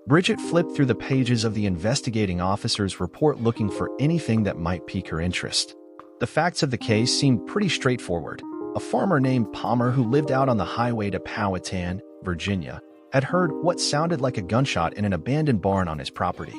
Bridget flipped through the pages of the investigating officer's report looking for anything that might pique her interest. The facts of the case seemed pretty straightforward. A farmer named Palmer who lived out on the highway to Powhatan, Virginia, had heard what sounded like a gunshot in an abandoned barn on his property.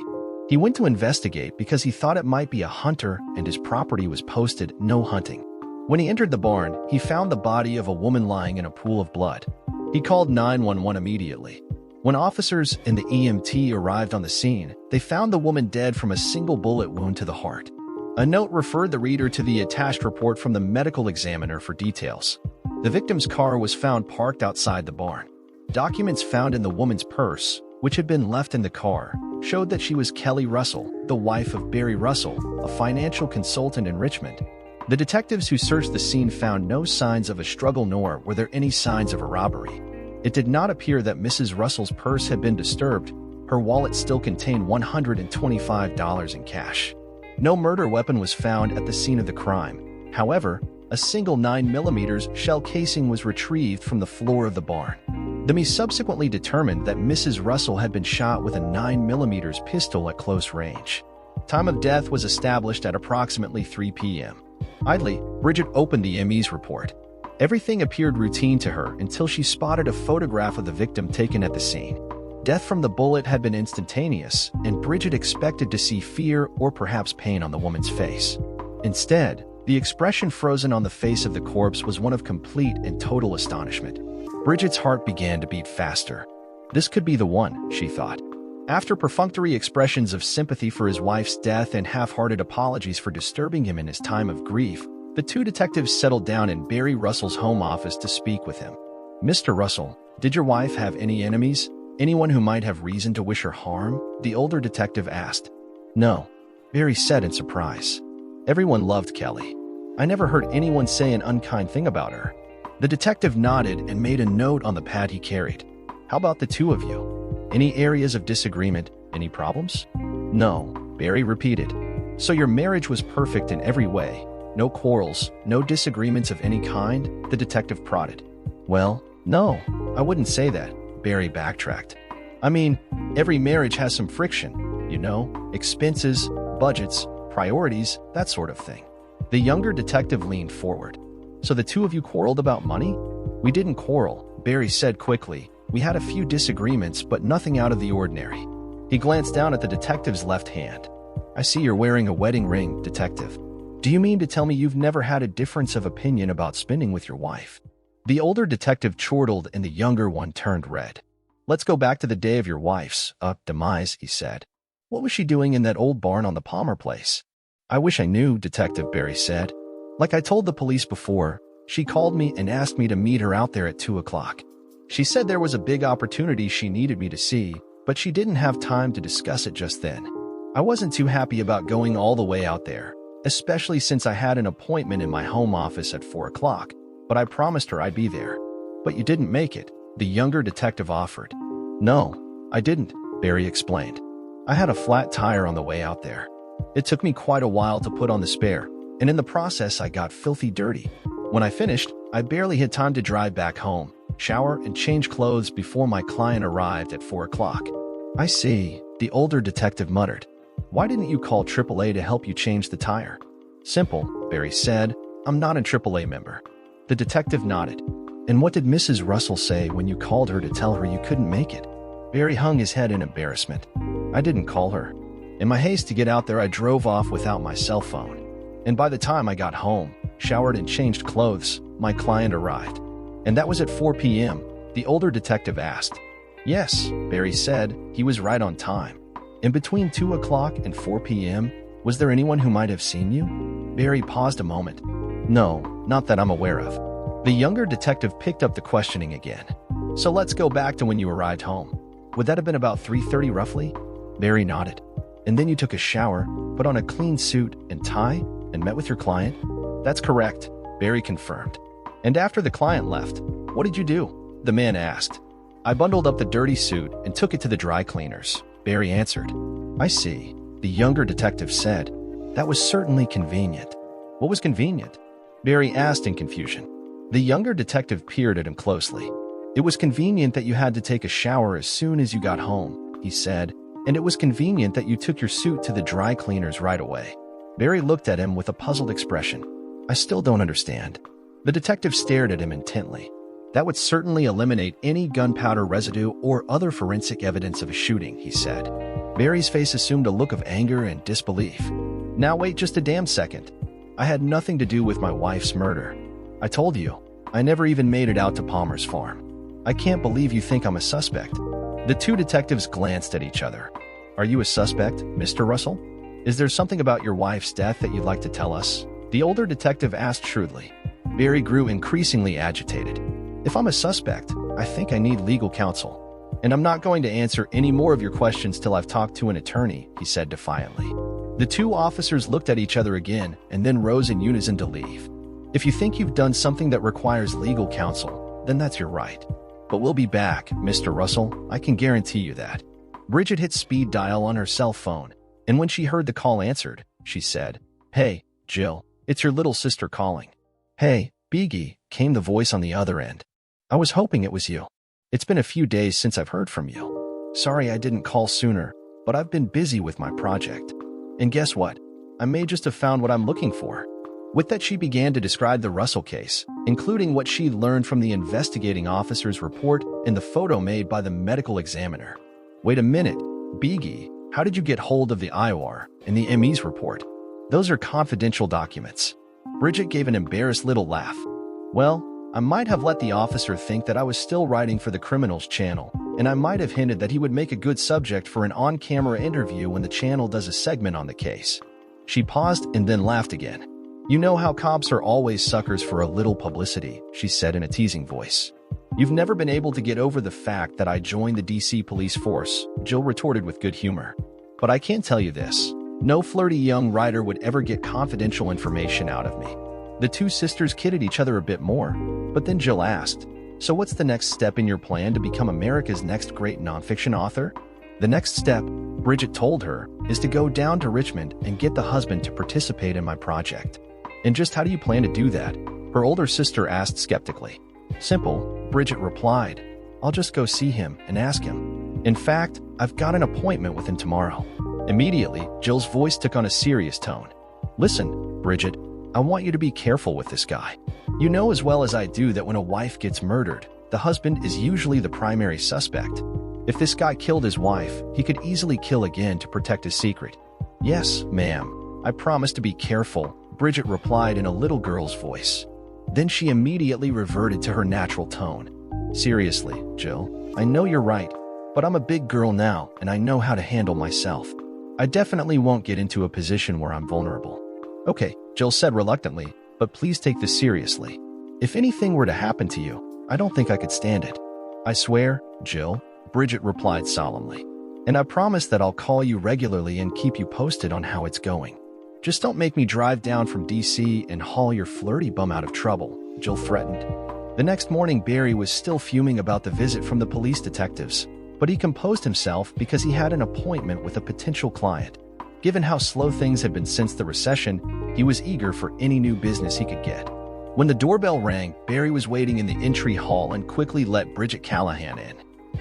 He went to investigate because he thought it might be a hunter and his property was posted "No hunting." When he entered the barn, he found the body of a woman lying in a pool of blood. He called 911 immediately. When officers and the EMT arrived on the scene, they found the woman dead from a single bullet wound to the heart. A note referred the reader to the attached report from the medical examiner for details. The victim's car was found parked outside the barn. Documents found in the woman's purse, which had been left in the car, showed that she was Kelly Russell, the wife of Barry Russell, a financial consultant in Richmond. The detectives who searched the scene found no signs of a struggle, nor were there any signs of a robbery. It did not appear that Mrs. Russell's purse had been disturbed. Her wallet still contained $125 in cash. No murder weapon was found at the scene of the crime. However, a single 9mm shell casing was retrieved from the floor of the barn. The ME subsequently determined that Mrs. Russell had been shot with a 9mm pistol at close range. Time of death was established at approximately 3 p.m. Idly, Bridget opened the ME's report. Everything appeared routine to her until she spotted a photograph of the victim taken at the scene. Death from the bullet had been instantaneous, and Bridget expected to see fear or perhaps pain on the woman's face. Instead, the expression frozen on the face of the corpse was one of complete and total astonishment. Bridget's heart began to beat faster. This could be the one, she thought. After perfunctory expressions of sympathy for his wife's death and half-hearted apologies for disturbing him in his time of grief, the two detectives settled down in Barry Russell's home office to speak with him. "Mr. Russell, did your wife have any enemies? Anyone who might have reason to wish her harm?" the older detective asked. "No," Barry said in surprise. "Everyone loved Kelly. I never heard anyone say an unkind thing about her." The detective nodded and made a note on the pad he carried. "How about the two of you? Any areas of disagreement? Any problems?" "No," Barry repeated. "So your marriage was perfect in every way? No quarrels, no disagreements of any kind?" the detective prodded. "Well, no, I wouldn't say that," Barry backtracked. "I mean, every marriage has some friction, you know, expenses, budgets, priorities, that sort of thing." The younger detective leaned forward. "So the two of you quarreled about money?" "We didn't quarrel," Barry said quickly. "We had a few disagreements, but nothing out of the ordinary." He glanced down at the detective's left hand. "I see you're wearing a wedding ring, detective. Do you mean to tell me you've never had a difference of opinion about spending with your wife?" The older detective chortled and the younger one turned red. "Let's go back to the day of your wife's demise," he said. "What was she doing in that old barn on the Palmer place?" "I wish I knew," Detective Barry said. "Like I told the police before, she called me and asked me to meet her out there at 2 o'clock. She said there was a big opportunity she needed me to see, but she didn't have time to discuss it just then. I wasn't too happy about going all the way out there, especially since I had an appointment in my home office at 4 o'clock, but I promised her I'd be there." "But you didn't make it," the younger detective offered. "No, I didn't," Barry explained. "I had a flat tire on the way out there. It took me quite a while to put on the spare, and in the process I got filthy dirty. When I finished, I barely had time to drive back home, shower, and change clothes before my client arrived at 4 o'clock. "I see," the older detective muttered. "Why didn't you call AAA to help you change the tire?" "Simple," Barry said. "I'm not an AAA member." The detective nodded. "And what did Mrs. Russell say when you called her to tell her you couldn't make it?" Barry hung his head in embarrassment. "I didn't call her. In my haste to get out there, I drove off without my cell phone. And by the time I got home, showered and changed clothes, my client arrived." "And that was at 4 p.m., the older detective asked. "Yes," Barry said. "He was right on time." "In between 2 o'clock and 4 p.m., was there anyone who might have seen you?" Barry paused a moment. "No, not that I'm aware of." The younger detective picked up the questioning again. "So let's go back to when you arrived home. Would that have been about 3:30 roughly?" Barry nodded. "And then you took a shower, put on a clean suit and tie, and met with your client?" "That's correct," Barry confirmed. "And after the client left, what did you do?" the man asked. "I bundled up the dirty suit and took it to the dry cleaners," Barry answered. "I see," the younger detective said. "That was certainly convenient." "What was convenient?" Barry asked in confusion. The younger detective peered at him closely. "It was convenient that you had to take a shower as soon as you got home. he said, "and it was convenient that you took your suit to the dry cleaners right away." Barry looked at him with a puzzled expression. "I still don't understand." The detective stared at him intently. "That would certainly eliminate any gunpowder residue or other forensic evidence of a shooting," he said. Barry's face assumed a look of anger and disbelief. "Now wait just a damn second. I had nothing to do with my wife's murder. I told you, I never even made it out to Palmer's farm. I can't believe you think I'm a suspect." The two detectives glanced at each other. "Are you a suspect, Mr. Russell? Is there something about your wife's death that you'd like to tell us?" the older detective asked shrewdly. Barry grew increasingly agitated. "If I'm a suspect, I think I need legal counsel. And I'm not going to answer any more of your questions till I've talked to an attorney," he said defiantly. The two officers looked at each other again and then rose in unison to leave. "If you think you've done something that requires legal counsel, then that's your right. But we'll be back, Mr. Russell, I can guarantee you that." Bridget hit speed dial on her cell phone, and when she heard the call answered, she said, "Hey, Jill, it's your little sister calling." "Hey, Biggie," came the voice on the other end. "I was hoping it was you. It's been a few days since I've heard from you. Sorry I didn't call sooner, but I've been busy with my project. And guess what? I may just have found what I'm looking for." With that, she began to describe the Russell case, including what she learned from the investigating officer's report and the photo made by the medical examiner. "Wait a minute, Biggie, how did you get hold of the IOR and the ME's report? Those are confidential documents." Bridget gave an embarrassed little laugh. "Well, I might have let the officer think that I was still writing for the Criminals channel, and I might have hinted that he would make a good subject for an on-camera interview when the channel does a segment on the case." She paused and then laughed again. "You know how cops are always suckers for a little publicity," she said in a teasing voice. "You've never been able to get over the fact that I joined the DC police force," Jill retorted with good humor. "But I can tell you this, no flirty young writer would ever get confidential information out of me." The two sisters kidded each other a bit more, but then Jill asked, "So what's the next step in your plan to become America's next great nonfiction author?" "The next step," Bridget told her, "is to go down to Richmond and get the husband to participate in my project." "And just how do you plan to do that?" her older sister asked skeptically. "Simple," Bridget replied. "I'll just go see him and ask him. In fact, I've got an appointment with him tomorrow." Immediately, Jill's voice took on a serious tone. "Listen, Bridget, I want you to be careful with this guy. You know as well as I do that when a wife gets murdered, the husband is usually the primary suspect. If this guy killed his wife, he could easily kill again to protect his secret." "Yes, ma'am. I promise to be careful," Bridget replied in a little girl's voice. Then she immediately reverted to her natural tone. "Seriously, Jill, I know you're right, but I'm a big girl now and I know how to handle myself. I definitely won't get into a position where I'm vulnerable." "Okay," Jill said reluctantly, "but please take this seriously. If anything were to happen to you, I don't think I could stand it." "I swear, Jill," Bridget replied solemnly. "And I promise that I'll call you regularly and keep you posted on how it's going. Just don't make me drive down from DC and haul your flirty bum out of trouble," Jill threatened. The next morning, Barry was still fuming about the visit from the police detectives, but he composed himself because he had an appointment with a potential client. Given how slow things had been since the recession, he was eager for any new business he could get. When the doorbell rang, Barry was waiting in the entry hall and quickly let Bridget Callahan in.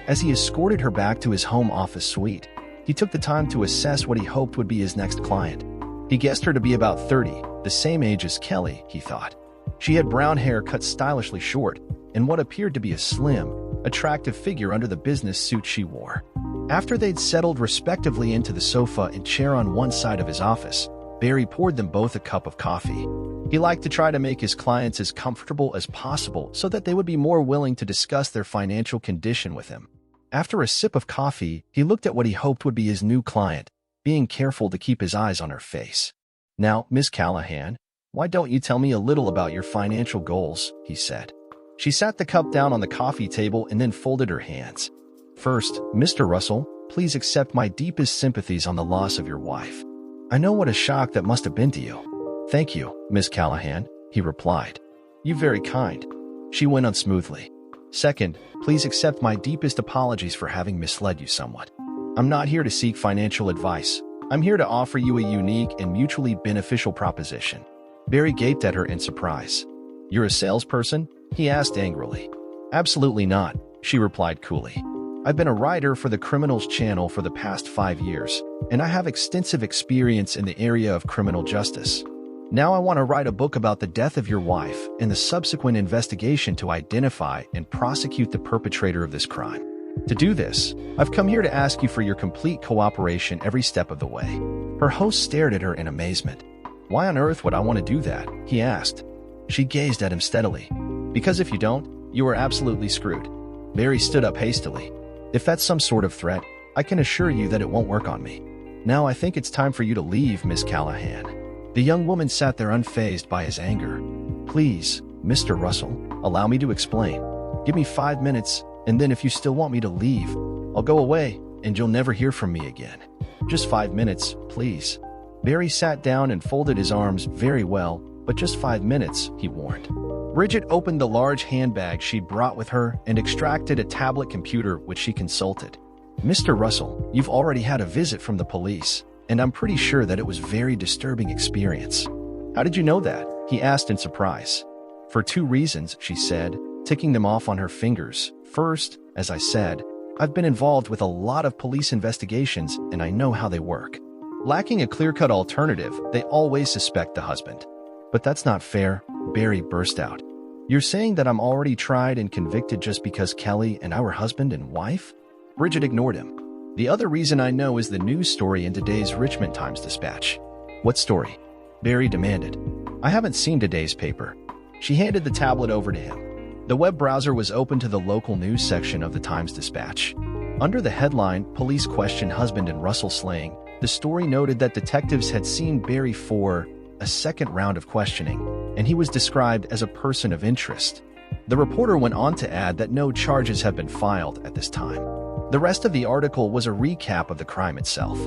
As he escorted her back to his home office suite, he took the time to assess what he hoped would be his next client. He guessed her to be about 30, the same age as Kelly, he thought. She had brown hair cut stylishly short, and what appeared to be a slim, attractive figure under the business suit she wore. After they'd settled respectively into the sofa and chair on one side of his office, Barry poured them both a cup of coffee. He liked to try to make his clients as comfortable as possible so that they would be more willing to discuss their financial condition with him. After a sip of coffee, he looked at what he hoped would be his new client, being careful to keep his eyes on her face. "Now, Miss Callahan, why don't you tell me a little about your financial goals?" he said. She sat the cup down on the coffee table and then folded her hands. "First, Mr. Russell, please accept my deepest sympathies on the loss of your wife. I know what a shock that must have been to you." "Thank you, Miss Callahan," he replied. "You're very kind," she went on smoothly. "Second, please accept my deepest apologies for having misled you somewhat. I'm not here to seek financial advice. I'm here to offer you a unique and mutually beneficial proposition." Barry gaped at her in surprise. "You're a salesperson?" he asked angrily. "Absolutely not," she replied coolly. I've been a writer for the Criminals Channel for the past 5 years, and I have extensive experience in the area of criminal justice. Now I want to write a book about the death of your wife and the subsequent investigation to identify and prosecute the perpetrator of this crime. To do this, I've come here to ask you for your complete cooperation every step of the way." Her host stared at her in amazement. "Why on earth would I want to do that?" he asked. She gazed at him steadily. "Because if you don't, you are absolutely screwed." Barry stood up hastily. "If that's some sort of threat, I can assure you that it won't work on me. Now I think it's time for you to leave, Miss Callahan." The young woman sat there unfazed by his anger. "Please, Mr. Russell, allow me to explain. Give me 5 minutes, and then if you still want me to leave, I'll go away, and you'll never hear from me again. Just 5 minutes, please." Barry sat down and folded his arms. "Very well, but just 5 minutes," he warned. Bridget opened the large handbag she'd brought with her and extracted a tablet computer which she consulted. "Mr. Russell, you've already had a visit from the police, and I'm pretty sure that it was a very disturbing experience." "How did you know that?" he asked in surprise. "For 2 reasons," she said, ticking them off on her fingers. "First, as I said, I've been involved with a lot of police investigations and I know how they work. Lacking a clear-cut alternative, they always suspect the husband." "But that's not fair," Barry burst out. "You're saying that I'm already tried and convicted just because Kelly and I were husband and wife?" Bridget ignored him. "The other reason I know is the news story in today's Richmond Times-Dispatch." "What story?" Barry demanded. "I haven't seen today's paper." She handed the tablet over to him. The web browser was open to the local news section of the Times-Dispatch. Under the headline, "Police Question Husband and Russell Slaying," the story noted that detectives had seen Barry for a second round of questioning, and he was described as a person of interest. The reporter went on to add that no charges have been filed at this time. The rest of the article was a recap of the crime itself.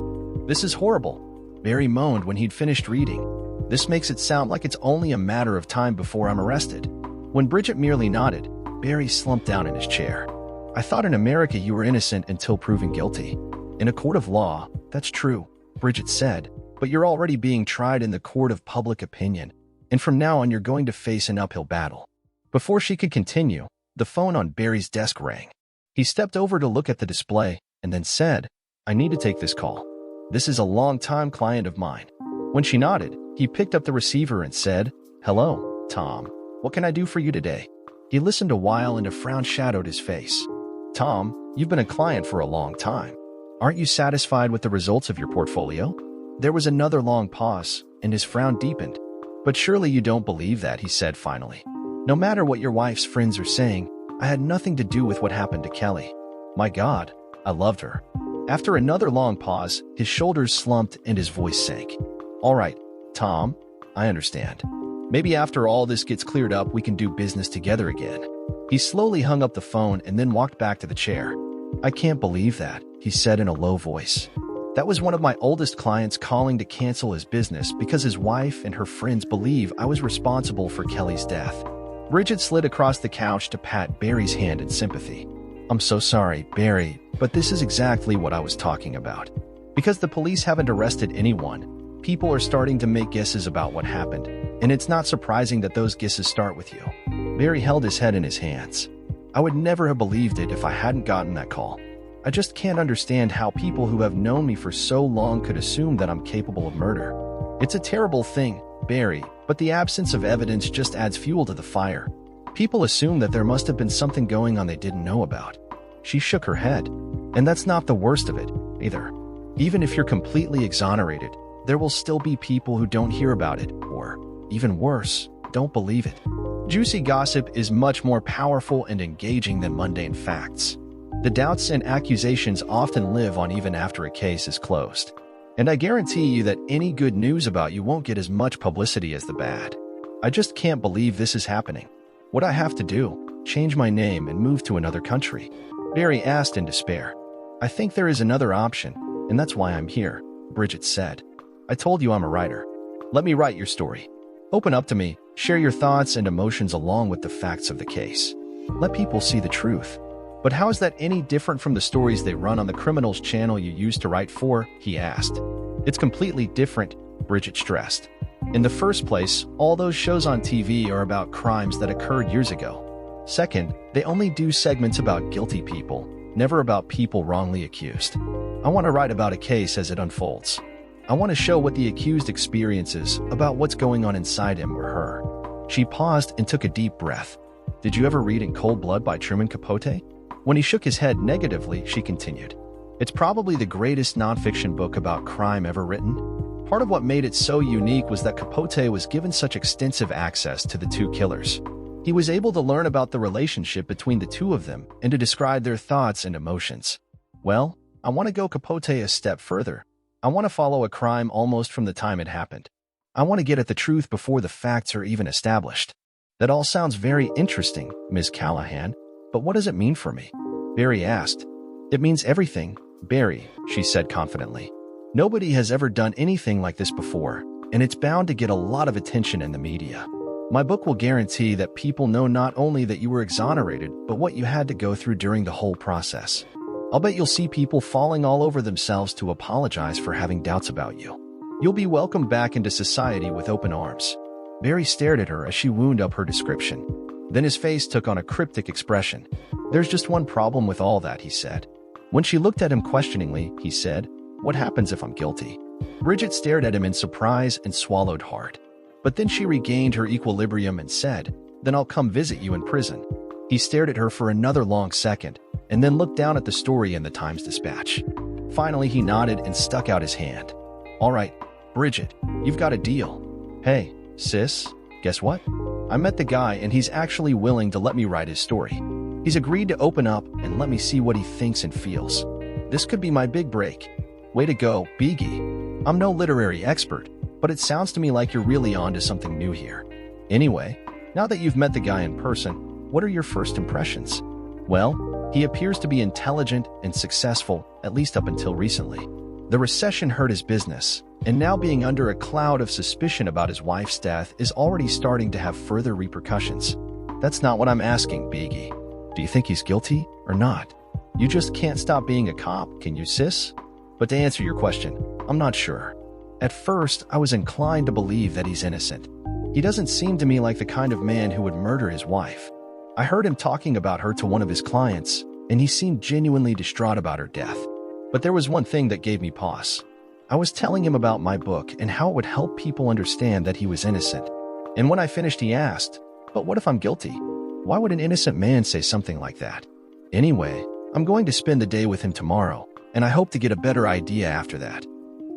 "This is horrible," Barry moaned when he'd finished reading. "This makes it sound like it's only a matter of time before I'm arrested." When Bridget merely nodded, Barry slumped down in his chair. "I thought in America you were innocent until proven guilty. In a court of law, that's true," Bridget said, "but you're already being tried in the court of public opinion, and from now on you're going to face an uphill battle." Before she could continue, the phone on Barry's desk rang. He stepped over to look at the display and then said, "I need to take this call. This is a long-time client of mine." When she nodded, he picked up the receiver and said, "Hello, Tom. What can I do for you today?" He listened a while and a frown shadowed his face. "Tom, you've been a client for a long time. Aren't you satisfied with the results of your portfolio?" There was another long pause, and his frown deepened. "But surely you don't believe that," he said finally. "No matter what your wife's friends are saying, I had nothing to do with what happened to Kelly. My God, I loved her." After another long pause, his shoulders slumped and his voice sank. "All right, Tom, I understand. Maybe after all this gets cleared up, we can do business together again." He slowly hung up the phone and then walked back to the chair. "I can't believe that," he said in a low voice. "That was one of my oldest clients calling to cancel his business because his wife and her friends believe I was responsible for Kelly's death." Bridget slid across the couch to pat Barry's hand in sympathy. "I'm so sorry, Barry, but this is exactly what I was talking about. Because the police haven't arrested anyone, people are starting to make guesses about what happened, and it's not surprising that those guesses start with you." Barry held his head in his hands. "I would never have believed it if I hadn't gotten that call. I just can't understand how people who have known me for so long could assume that I'm capable of murder. It's a terrible thing, Barry, but the absence of evidence just adds fuel to the fire. People assume that there must have been something going on they didn't know about." She shook her head. "And that's not the worst of it, either. Even if you're completely exonerated, there will still be people who don't hear about it, or, even worse, don't believe it. Juicy gossip is much more powerful and engaging than mundane facts. The doubts and accusations often live on even after a case is closed. And I guarantee you that any good news about you won't get as much publicity as the bad. I just can't believe this is happening. What I have to do? Change my name and move to another country?" Barry asked in despair. "I think there is another option, and that's why I'm here," Bridget said. "I told you I'm a writer. Let me write your story. Open up to me, share your thoughts and emotions along with the facts of the case. Let people see the truth." "But how is that any different from the stories they run on the Criminals Channel you used to write for?" he asked. "It's completely different," Bridget stressed. "In the first place, all those shows on TV are about crimes that occurred years ago. Second, they only do segments about guilty people. never about people wrongly accused. I want to write about a case as it unfolds. I want to show what the accused experiences about what's going on inside him or her. She paused and took a deep breath. Did you ever read In Cold Blood by Truman Capote? When he shook his head negatively, she continued. It's probably the greatest nonfiction book about crime ever written. Part of what made it so unique was that Capote was given such extensive access to the two killers. He was able to learn about the relationship between the two of them and to describe their thoughts and emotions. Well, I want to go Capote a step further. I want to follow a crime almost from the time it happened. I want to get at the truth before the facts are even established. That all sounds very interesting, Ms. Callahan, but what does it mean for me? Barry asked. It means everything, Barry, she said confidently. Nobody has ever done anything like this before, and it's bound to get a lot of attention in the media. My book will guarantee that people know not only that you were exonerated, but what you had to go through during the whole process. I'll bet you'll see people falling all over themselves to apologize for having doubts about you. You'll be welcomed back into society with open arms. Barry stared at her as she wound up her description. Then his face took on a cryptic expression. There's just one problem with all that, he said. When she looked at him questioningly, he said, What happens if I'm guilty? Bridget stared at him in surprise and swallowed hard. But then she regained her equilibrium and said, Then I'll come visit you in prison. He stared at her for another long second, and then looked down at the story in the Times-Dispatch. Finally, he nodded and stuck out his hand. All right, Bridget, you've got a deal. Hey, sis, guess what? I met the guy and he's actually willing to let me write his story. He's agreed to open up and let me see what he thinks and feels. This could be my big break. Way to go, Biggie. I'm no literary expert, but it sounds to me like you're really on to something new here. Anyway, now that you've met the guy in person, what are your first impressions? Well, he appears to be intelligent and successful, at least up until recently. The recession hurt his business, and now being under a cloud of suspicion about his wife's death is already starting to have further repercussions. That's not what I'm asking, Biggie. Do you think he's guilty or not? You just can't stop being a cop, can you, sis? But to answer your question, I'm not sure. At first, I was inclined to believe that he's innocent. He doesn't seem to me like the kind of man who would murder his wife. I heard him talking about her to one of his clients, and he seemed genuinely distraught about her death. But there was one thing that gave me pause. I was telling him about my book and how it would help people understand that he was innocent. And when I finished, he asked, But what if I'm guilty? Why would an innocent man say something like that? Anyway, I'm going to spend the day with him tomorrow, and I hope to get a better idea after that.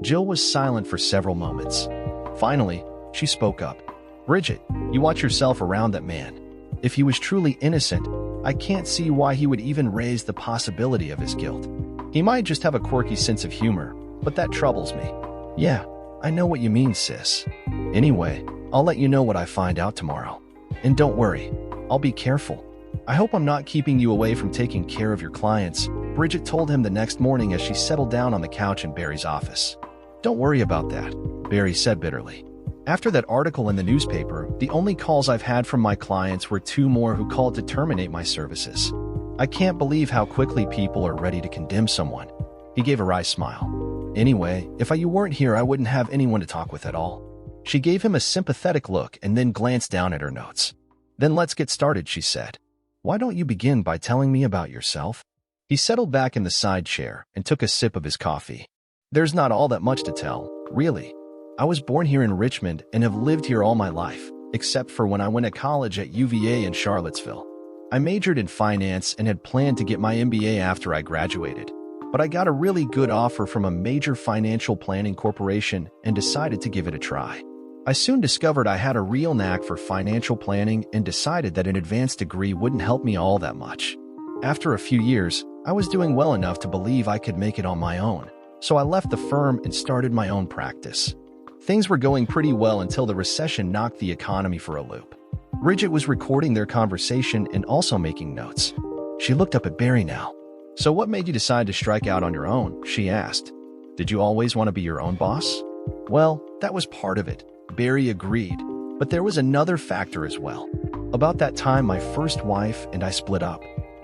Jill was silent for several moments. Finally, she spoke up. Bridget, you watch yourself around that man. If he was truly innocent, I can't see why he would even raise the possibility of his guilt. He might just have a quirky sense of humor, but that troubles me. Yeah, I know what you mean, sis. Anyway, I'll let you know what I find out tomorrow. And don't worry, I'll be careful. I hope I'm not keeping you away from taking care of your clients, Bridget told him the next morning as she settled down on the couch in Barry's office. Don't worry about that, Barry said bitterly. After that article in the newspaper, the only calls I've had from my clients were 2 more who called to terminate my services. I can't believe how quickly people are ready to condemn someone. He gave a wry smile. Anyway, if you weren't here, I wouldn't have anyone to talk with at all. She gave him a sympathetic look and then glanced down at her notes. Then let's get started, she said. Why don't you begin by telling me about yourself? He settled back in the side chair and took a sip of his coffee. There's not all that much to tell, really. I was born here in Richmond and have lived here all my life, except for when I went to college at UVA in Charlottesville. I majored in finance and had planned to get my MBA after I graduated, but I got a really good offer from a major financial planning corporation and decided to give it a try. I soon discovered I had a real knack for financial planning and decided that an advanced degree wouldn't help me all that much. After a few years, I was doing well enough to believe I could make it on my own, so I left the firm and started my own practice. Things were going pretty well until the recession knocked the economy for a loop. Bridget was recording their conversation and also making notes. She looked up at Barry now. So what made you decide to strike out on your own? She asked. Did you always want to be your own boss? Well, that was part of it, Barry agreed. But there was another factor as well. About that time, my first wife and I split up.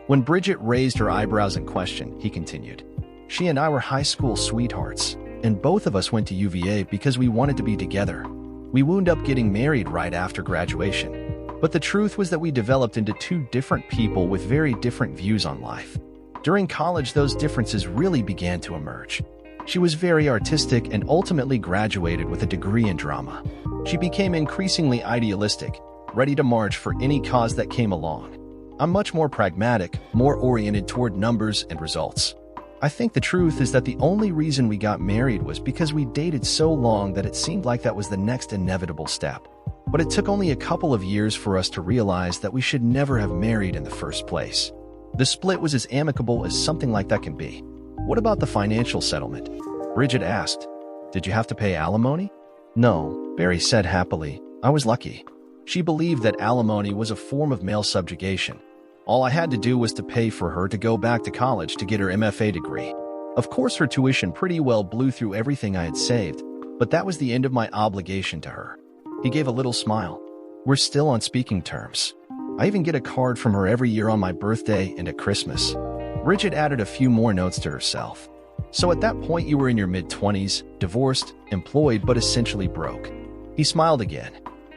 When Bridget raised her eyebrows in question, he continued. She and I were high school sweethearts, and both of us went to UVA because we wanted to be together. We wound up getting married right after graduation. But the truth was that we developed into 2 different people with very different views on life. During college, those differences really began to emerge. She was very artistic and ultimately graduated with a degree in drama. She became increasingly idealistic, ready to march for any cause that came along. I'm much more pragmatic, more oriented toward numbers and results. I think the truth is that the only reason we got married was because we dated so long that it seemed like that was the next inevitable step. But it took only a couple of years for us to realize that we should never have married in the first place. The split was as amicable as something like that can be. What about the financial settlement? Bridget asked. Did you have to pay alimony? No, Barry said happily. I was lucky. She believed that alimony was a form of male subjugation. All I had to do was to pay for her to go back to college to get her MFA degree. Of course, her tuition pretty well blew through everything I had saved, but that was the end of my obligation to her. He gave a little smile. We're still on speaking terms. I even get a card from her every year on my birthday and at Christmas. Bridget added a few more notes to herself. So at that point you were in your mid-20s, divorced, employed, but essentially broke. He smiled again.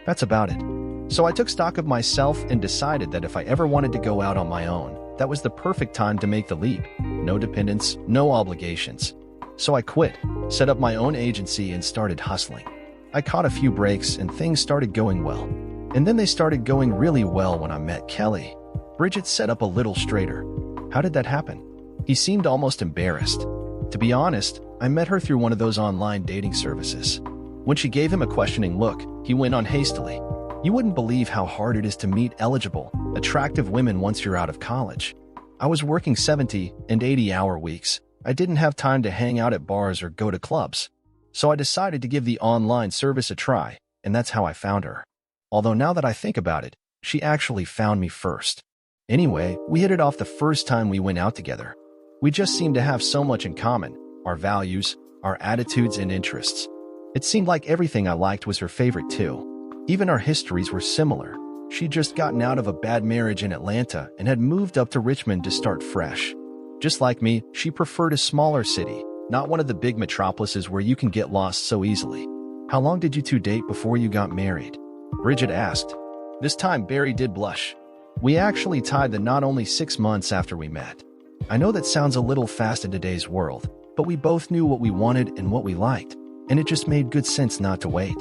That's about it. So I took stock of myself and decided that if I ever wanted to go out on my own, that was the perfect time to make the leap. No dependents, no obligations. So I quit, set up my own agency and started hustling. I caught a few breaks and things started going well. And then they started going really well when I met Kelly. Bridget sat up a little straighter. How did that happen? He seemed almost embarrassed. To be honest, I met her through one of those online dating services. When she gave him a questioning look, he went on hastily. You wouldn't believe how hard it is to meet eligible, attractive women once you're out of college. I was working 70 and 80-hour weeks. I didn't have time to hang out at bars or go to clubs. So I decided to give the online service a try, and that's how I found her. Although now that I think about it, she actually found me first. Anyway, we hit it off the first time we went out together. We just seemed to have so much in common, our values, our attitudes and interests. It seemed like everything I liked was her favorite too. Even our histories were similar. She'd just gotten out of a bad marriage in Atlanta and had moved up to Richmond to start fresh. Just like me, she preferred a smaller city, not one of the big metropolises where you can get lost so easily. How long did you two date before you got married? Bridget asked. This time Barry did blush. We actually tied the knot only 6 months after we met. I know that sounds a little fast in today's world, but we both knew what we wanted and what we liked, and it just made good sense not to wait.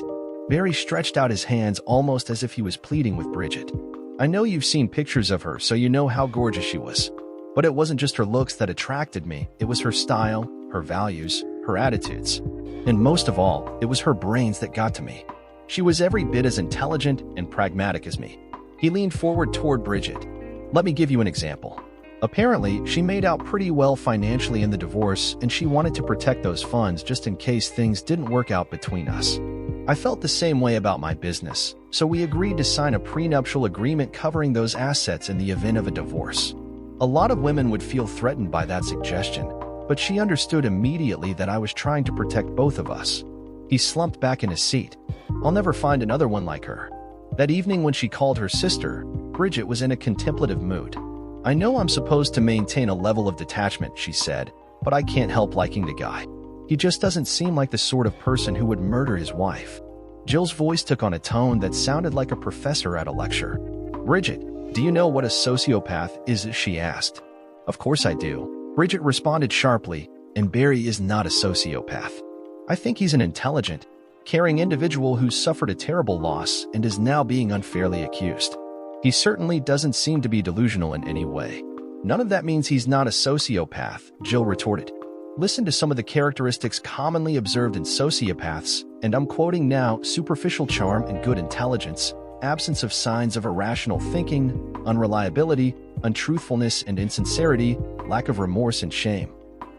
Barry stretched out his hands almost as if he was pleading with Bridget. I know you've seen pictures of her, so you know how gorgeous she was. But it wasn't just her looks that attracted me, it was her style, her values, her attitudes. And most of all, it was her brains that got to me. She was every bit as intelligent and pragmatic as me. He leaned forward toward Bridget. Let me give you an example. Apparently, she made out pretty well financially in the divorce, and she wanted to protect those funds just in case things didn't work out between us. I felt the same way about my business, so we agreed to sign a prenuptial agreement covering those assets in the event of a divorce. A lot of women would feel threatened by that suggestion, but she understood immediately that I was trying to protect both of us. He slumped back in his seat. I'll never find another one like her. That evening when she called her sister, Bridget was in a contemplative mood. I know I'm supposed to maintain a level of detachment, she said, but I can't help liking the guy. He just doesn't seem like the sort of person who would murder his wife. Jill's voice took on a tone that sounded like a professor at a lecture. Bridget, do you know what a sociopath is? She asked. Of course I do. Bridget responded sharply, and Barry is not a sociopath. I think he's an intelligent, caring individual who suffered a terrible loss and is now being unfairly accused. He certainly doesn't seem to be delusional in any way. None of that means he's not a sociopath, Jill retorted. Listen to some of the characteristics commonly observed in sociopaths, and I'm quoting now: superficial charm and good intelligence, absence of signs of irrational thinking, unreliability, untruthfulness and insincerity, lack of remorse and shame,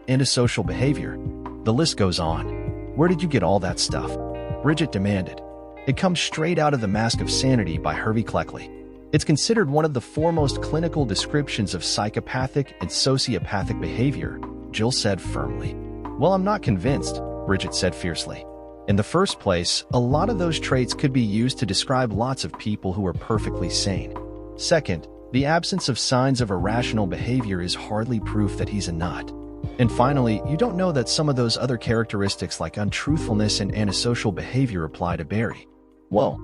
antisocial behavior. The list goes on. Where did you get all that stuff? Bridget demanded. It comes straight out of The Mask of Sanity by Hervey Cleckley. It's considered one of the foremost clinical descriptions of psychopathic and sociopathic behavior, Jill said firmly. Well, I'm not convinced, Bridget said fiercely. In the first place, a lot of those traits could be used to describe lots of people who are perfectly sane. Second, the absence of signs of irrational behavior is hardly proof that he's a nut. And finally, you don't know that some of those other characteristics like untruthfulness and antisocial behavior apply to Barry. Whoa,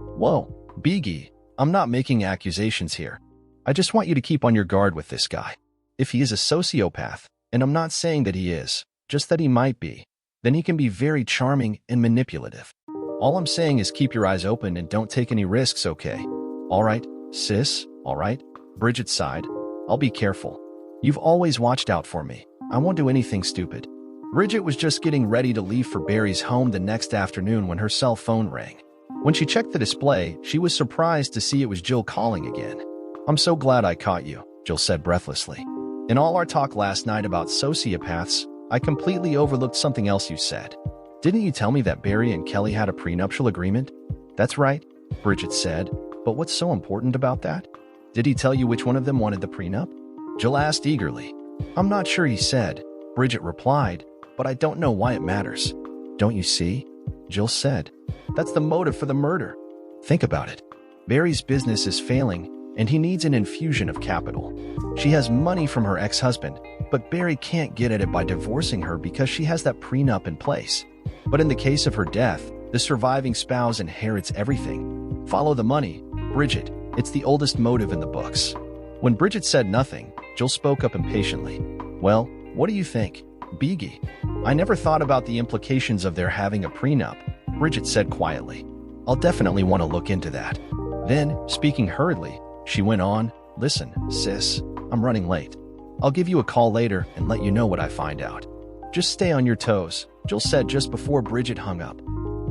Biggie, I'm not making accusations here. I just want you to keep on your guard with this guy. If he is a sociopath, and I'm not saying that he is, just that he might be, then he can be very charming and manipulative. All I'm saying is keep your eyes open and don't take any risks, okay? All right, sis, all right? Bridget sighed. I'll be careful. You've always watched out for me. I won't do anything stupid. Bridget was just getting ready to leave for Barry's home the next afternoon when her cell phone rang. When she checked the display, she was surprised to see it was Jill calling again. I'm so glad I caught you, Jill said breathlessly. In all our talk last night about sociopaths, I completely overlooked something else you said. Didn't you tell me that Barry and Kelly had a prenuptial agreement? That's right, Bridget said. But what's so important about that? Did he tell you which one of them wanted the prenup? Jill asked eagerly. I'm not sure he said, Bridget replied, but I don't know why it matters. Don't you see? Jill said. That's the motive for the murder. Think about it. Barry's business is failing, and he needs an infusion of capital. She has money from her ex-husband, but Barry can't get at it by divorcing her because she has that prenup in place. But in the case of her death, the surviving spouse inherits everything. Follow the money, Bridget. It's the oldest motive in the books. When Bridget said nothing, Jill spoke up impatiently. Well, what do you think, Beegie? I never thought about the implications of their having a prenup, Bridget said quietly. I'll definitely want to look into that. Then, speaking hurriedly, she went on, Listen, sis, I'm running late. I'll give you a call later and let you know what I find out. Just stay on your toes, Jill said just before Bridget hung up.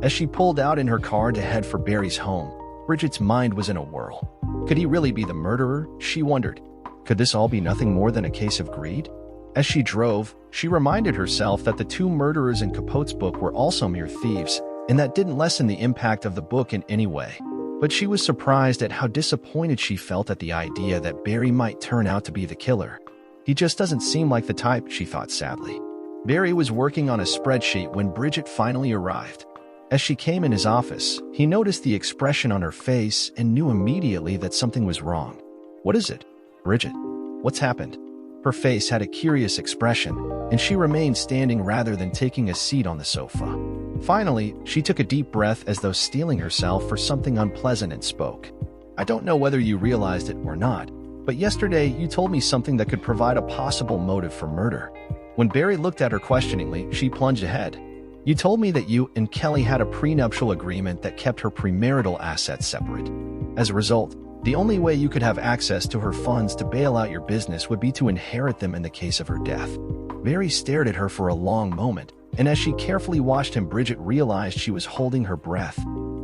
As she pulled out in her car to head for Barry's home, Bridget's mind was in a whirl. Could he really be the murderer? She wondered. Could this all be nothing more than a case of greed? As she drove, she reminded herself that the two murderers in Capote's book were also mere thieves, and that didn't lessen the impact of the book in any way. But she was surprised at how disappointed she felt at the idea that Barry might turn out to be the killer. He just doesn't seem like the type, she thought sadly. Barry was working on a spreadsheet when Bridget finally arrived. As she came in his office, he noticed the expression on her face and knew immediately that something was wrong. What is it, Bridget? What's happened? Her face had a curious expression, and she remained standing rather than taking a seat on the sofa. Finally, she took a deep breath as though steeling herself for something unpleasant and spoke. I don't know whether you realized it or not, but yesterday you told me something that could provide a possible motive for murder. When Barry looked at her questioningly, she plunged ahead. You told me that you and Kelly had a prenuptial agreement that kept her premarital assets separate. As a result, the only way you could have access to her funds to bail out your business would be to inherit them in the case of her death. Barry stared at her for a long moment, and as she carefully watched him, Bridget realized she was holding her breath.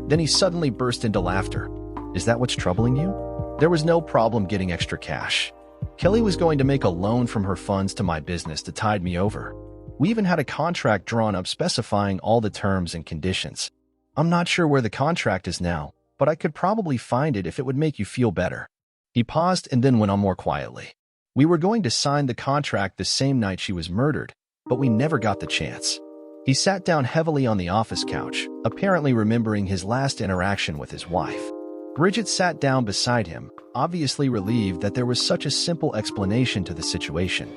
Then he suddenly burst into laughter. Is that what's troubling you? There was no problem getting extra cash. Kelly was going to make a loan from her funds to my business to tide me over. We even had a contract drawn up specifying all the terms and conditions. I'm not sure where the contract is now, but I could probably find it if it would make you feel better. He paused and then went on more quietly. We were going to sign the contract the same night she was murdered, but we never got the chance. He sat down heavily on the office couch, apparently remembering his last interaction with his wife. Bridget sat down beside him, obviously relieved that there was such a simple explanation to the situation.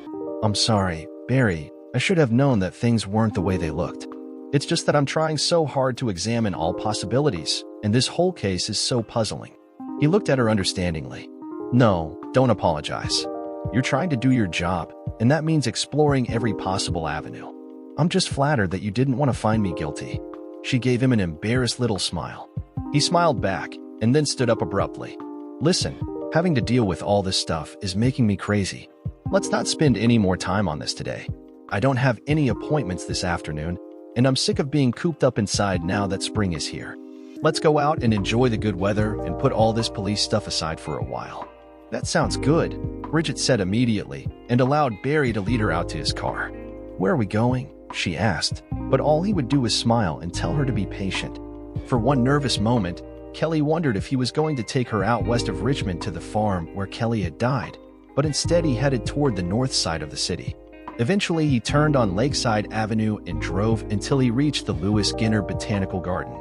I'm sorry, Barry. I should have known that things weren't the way they looked. It's just that I'm trying so hard to examine all possibilities, and this whole case is so puzzling. He looked at her understandingly. No, don't apologize. You're trying to do your job, and that means exploring every possible avenue. I'm just flattered that you didn't want to find me guilty. She gave him an embarrassed little smile. He smiled back, and then stood up abruptly. Listen, having to deal with all this stuff is making me crazy. Let's not spend any more time on this today. I don't have any appointments this afternoon, and I'm sick of being cooped up inside now that spring is here. Let's go out and enjoy the good weather and put all this police stuff aside for a while. That sounds good, Bridget said immediately, and allowed Barry to lead her out to his car. Where are we going? She asked, but all he would do was smile and tell her to be patient. For one nervous moment, Kelly wondered if he was going to take her out west of Richmond to the farm where Kelly had died, but instead he headed toward the north side of the city. Eventually, he turned on Lakeside Avenue and drove until he reached the Lewis Ginner Botanical Garden.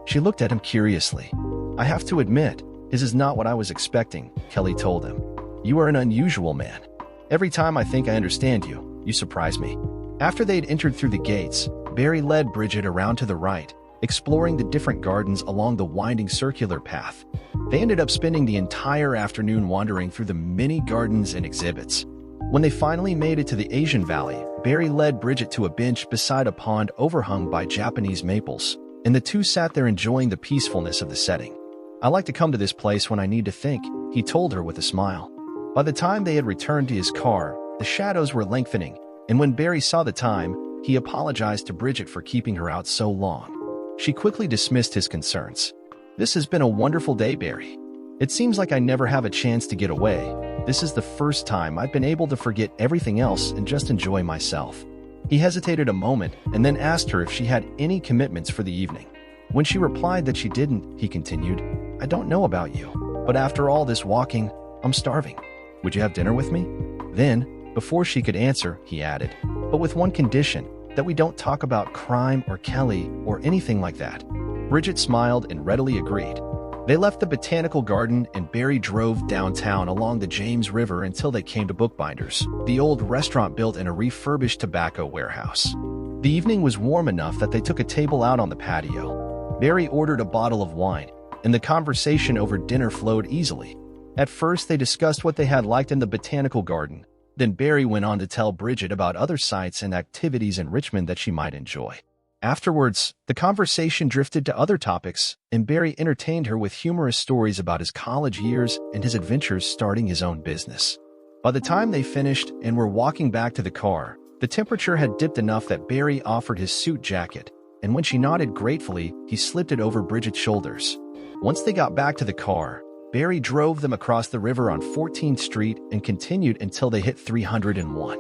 She looked at him curiously. I have to admit, this is not what I was expecting, Kelly told him. You are an unusual man. Every time I think I understand you, you surprise me. After they'd entered through the gates, Barry led Bridget around to the right, exploring the different gardens along the winding circular path. They ended up spending the entire afternoon wandering through the many gardens and exhibits. When they finally made it to the Asian Valley, Barry led Bridget to a bench beside a pond overhung by Japanese maples, and the two sat there enjoying the peacefulness of the setting. "I like to come to this place when I need to think," he told her with a smile. By the time they had returned to his car, the shadows were lengthening, and when Barry saw the time, he apologized to Bridget for keeping her out so long. She quickly dismissed his concerns. "This has been a wonderful day, Barry. It seems like I never have a chance to get away. This is the first time I've been able to forget everything else and just enjoy myself." He hesitated a moment and then asked her if she had any commitments for the evening. When she replied that she didn't, he continued, "I don't know about you, but after all this walking, I'm starving. Would you have dinner with me?" Then, before she could answer, he added, "But with one condition, that we don't talk about crime or Kelly or anything like that." Bridget smiled and readily agreed. They left the botanical garden and Barry drove downtown along the James River until they came to Bookbinders, the old restaurant built in a refurbished tobacco warehouse. The evening was warm enough that they took a table out on the patio. Barry ordered a bottle of wine, and the conversation over dinner flowed easily. At first, they discussed what they had liked in the botanical garden. Then Barry went on to tell Bridget about other sites and activities in Richmond that she might enjoy. Afterwards, the conversation drifted to other topics, and Barry entertained her with humorous stories about his college years and his adventures starting his own business. By the time they finished and were walking back to the car, the temperature had dipped enough that Barry offered his suit jacket, and when she nodded gratefully, he slipped it over Bridget's shoulders. Once they got back to the car, Barry drove them across the river on 14th Street and continued until they hit 301.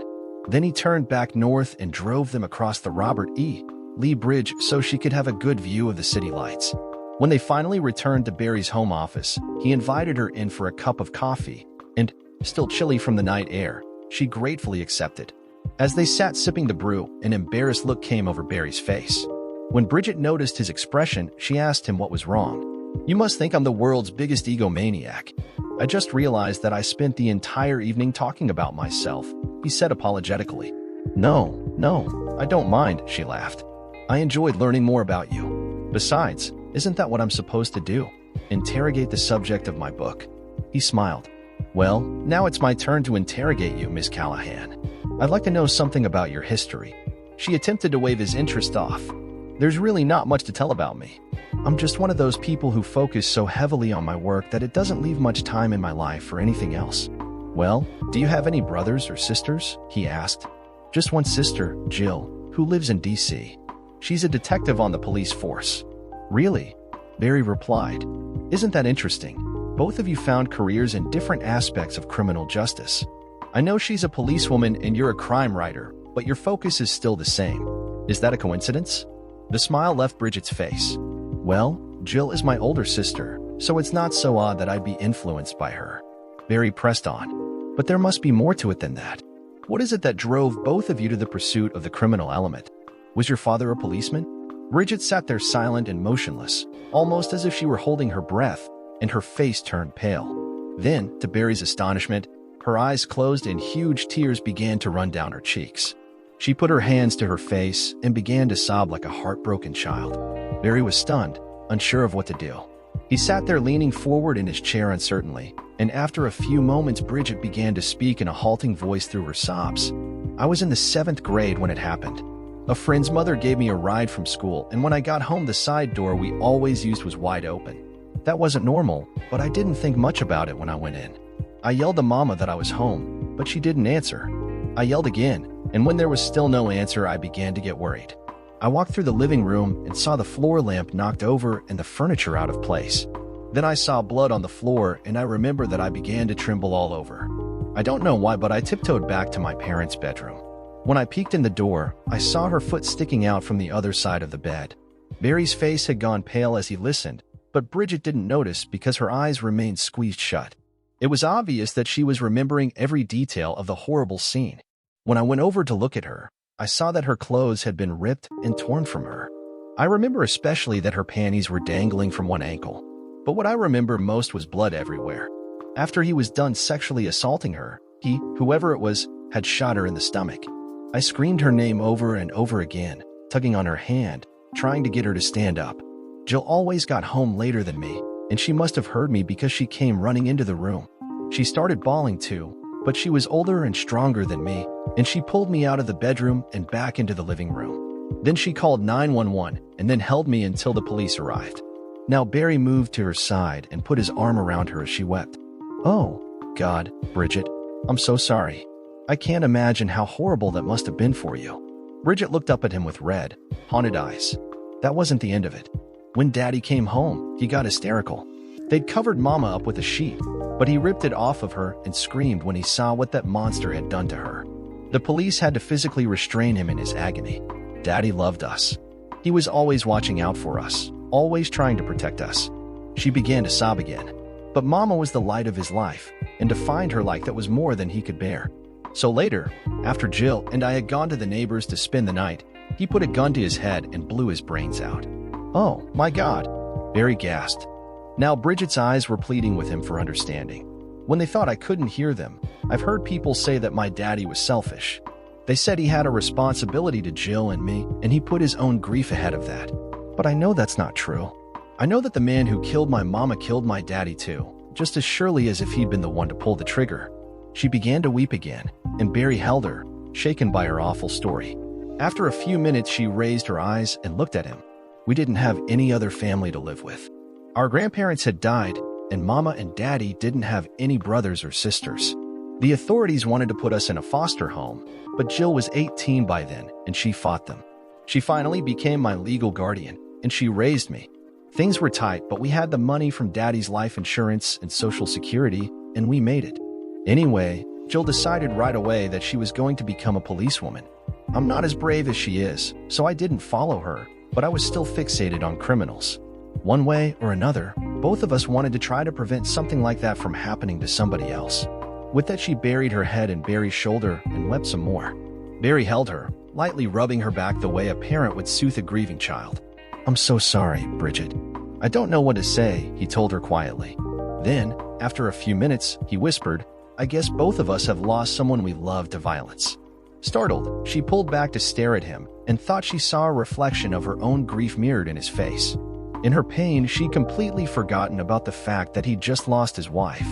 Then he turned back north and drove them across the Robert E. Lee Bridge so she could have a good view of the city lights. When they finally returned to Barry's home office, he invited her in for a cup of coffee, and, still chilly from the night air, she gratefully accepted. As they sat sipping the brew, an embarrassed look came over Barry's face. When Bridget noticed his expression, she asked him what was wrong. "You must think I'm the world's biggest egomaniac. I just realized that I spent the entire evening talking about myself," he said apologetically. No, I don't mind," she laughed. "I enjoyed learning more about you. Besides, isn't that what I'm supposed to do? Interrogate the subject of my book?" He smiled. "Well, now it's my turn to interrogate you, Miss Callahan. I'd like to know something about your history." She attempted to wave his interest off. "There's really not much to tell about me. I'm just one of those people who focus so heavily on my work that it doesn't leave much time in my life for anything else." "Well, do you have any brothers or sisters?" he asked. "Just one sister, Jill, who lives in D.C. She's a detective on the police force." "Really?" Barry replied. "Isn't that interesting? Both of you found careers in different aspects of criminal justice. I know she's a policewoman and you're a crime writer, but your focus is still the same. Is that a coincidence?" The smile left Bridget's face. "Well, Jill is my older sister, so it's not so odd that I'd be influenced by her." Barry pressed on. "But there must be more to it than that. What is it that drove both of you to the pursuit of the criminal element? Was your father a policeman?" Bridget sat there silent and motionless, almost as if she were holding her breath, and her face turned pale. Then, to Barry's astonishment, her eyes closed and huge tears began to run down her cheeks. She put her hands to her face and began to sob like a heartbroken child. Barry was stunned, unsure of what to do. He sat there leaning forward in his chair uncertainly, and after a few moments Bridget began to speak in a halting voice through her sobs. "I was in the 7th grade when it happened. A friend's mother gave me a ride from school, and when I got home the side door we always used was wide open. That wasn't normal, but I didn't think much about it when I went in. I yelled to Mama that I was home, but she didn't answer. I yelled again, and when there was still no answer I began to get worried. I walked through the living room and saw the floor lamp knocked over and the furniture out of place. Then I saw blood on the floor, and I remember that I began to tremble all over. I don't know why, but I tiptoed back to my parents' bedroom. When I peeked in the door, I saw her foot sticking out from the other side of the bed." Barry's face had gone pale as he listened, but Bridget didn't notice because her eyes remained squeezed shut. It was obvious that she was remembering every detail of the horrible scene. When I went over to look at her, I saw that her clothes had been ripped and torn from her. I remember especially that her panties were dangling from one ankle. But what I remember most was blood everywhere. After he was done sexually assaulting her, he, whoever it was, had shot her in the stomach. I screamed her name over and over again, tugging on her hand, trying to get her to stand up. Jill always got home later than me, and she must have heard me because she came running into the room. She started bawling too, but she was older and stronger than me, and she pulled me out of the bedroom and back into the living room. Then she called 911 and then held me until the police arrived. Now Barry moved to her side and put his arm around her as she wept. "Oh, God, Bridget, I'm so sorry. I can't imagine how horrible that must have been for you." Bridget looked up at him with red, haunted eyes. That wasn't the end of it. When Daddy came home, he got hysterical. They'd covered Mama up with a sheet, but he ripped it off of her and screamed when he saw what that monster had done to her. The police had to physically restrain him in his agony. Daddy loved us. He was always watching out for us, always trying to protect us. She began to sob again. But Mama was the light of his life, and to find her like that was more than he could bear. So later, after Jill and I had gone to the neighbors to spend the night, he put a gun to his head and blew his brains out. "Oh, my God," Barry gasped. Now Bridget's eyes were pleading with him for understanding. When they thought I couldn't hear them, I've heard people say that my daddy was selfish. They said he had a responsibility to Jill and me, and he put his own grief ahead of that. But I know that's not true. I know that the man who killed my mama killed my daddy too, just as surely as if he'd been the one to pull the trigger. She began to weep again, and Barry held her, shaken by her awful story. After a few minutes, she raised her eyes and looked at him. We didn't have any other family to live with. Our grandparents had died, and Mama and Daddy didn't have any brothers or sisters. The authorities wanted to put us in a foster home, but Jill was 18 by then, and she fought them. She finally became my legal guardian, and she raised me. Things were tight, but we had the money from Daddy's life insurance and Social Security, and we made it. Anyway, Jill decided right away that she was going to become a policewoman. I'm not as brave as she is, so I didn't follow her, but I was still fixated on criminals. One way or another, both of us wanted to try to prevent something like that from happening to somebody else. With that, she buried her head in Barry's shoulder and wept some more. Barry held her, lightly rubbing her back the way a parent would soothe a grieving child. "I'm so sorry, Bridget. I don't know what to say," he told her quietly. Then, after a few minutes, he whispered, "I guess both of us have lost someone we loved to violence." Startled, she pulled back to stare at him and thought she saw a reflection of her own grief mirrored in his face. In her pain, she'd completely forgotten about the fact that he'd just lost his wife.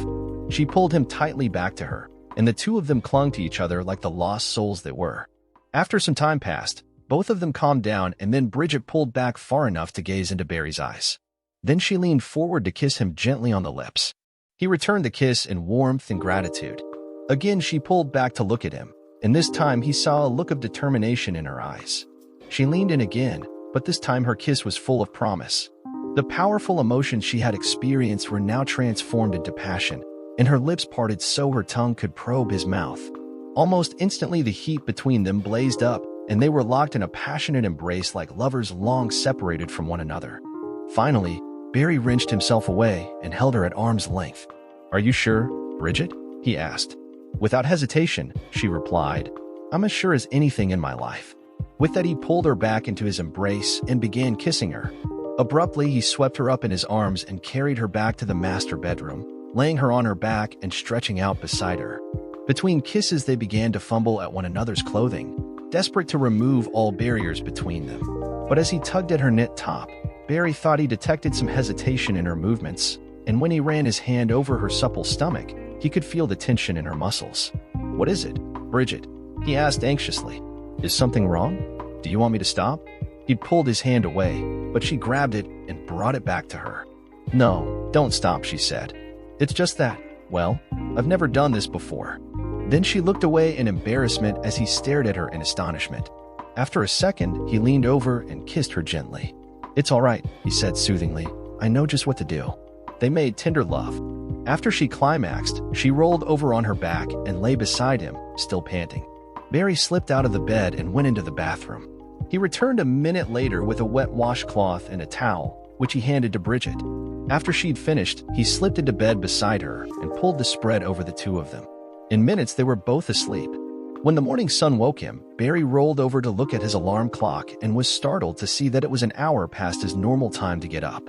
She pulled him tightly back to her, and the two of them clung to each other like the lost souls they were. After some time passed, both of them calmed down, and then Bridget pulled back far enough to gaze into Barry's eyes. Then she leaned forward to kiss him gently on the lips. He returned the kiss in warmth and gratitude. Again, she pulled back to look at him, and this time he saw a look of determination in her eyes. She leaned in again, but this time her kiss was full of promise. The powerful emotions she had experienced were now transformed into passion, and her lips parted so her tongue could probe his mouth. Almost instantly, the heat between them blazed up, and they were locked in a passionate embrace like lovers long separated from one another. Finally, Barry wrenched himself away and held her at arm's length. "Are you sure, Bridget?" he asked. Without hesitation, she replied, "I'm as sure as anything in my life." With that, he pulled her back into his embrace and began kissing her. Abruptly, he swept her up in his arms and carried her back to the master bedroom, laying her on her back and stretching out beside her. Between kisses, they began to fumble at one another's clothing, desperate to remove all barriers between them. But as he tugged at her knit top, Barry thought he detected some hesitation in her movements, and when he ran his hand over her supple stomach, he could feel the tension in her muscles. "What is it, Bridget?" he asked anxiously. "Is something wrong? Do you want me to stop?" He'd pulled his hand away, but she grabbed it and brought it back to her. "No, don't stop," she said. "It's just that, well, I've never done this before." Then she looked away in embarrassment as he stared at her in astonishment. After a second, he leaned over and kissed her gently. "It's all right," he said soothingly. "I know just what to do." They made tender love. After she climaxed, she rolled over on her back and lay beside him, still panting. Barry slipped out of the bed and went into the bathroom. He returned a minute later with a wet washcloth and a towel, which he handed to Bridget. After she'd finished, he slipped into bed beside her and pulled the spread over the two of them. In minutes, they were both asleep. When the morning sun woke him, Barry rolled over to look at his alarm clock and was startled to see that it was an hour past his normal time to get up.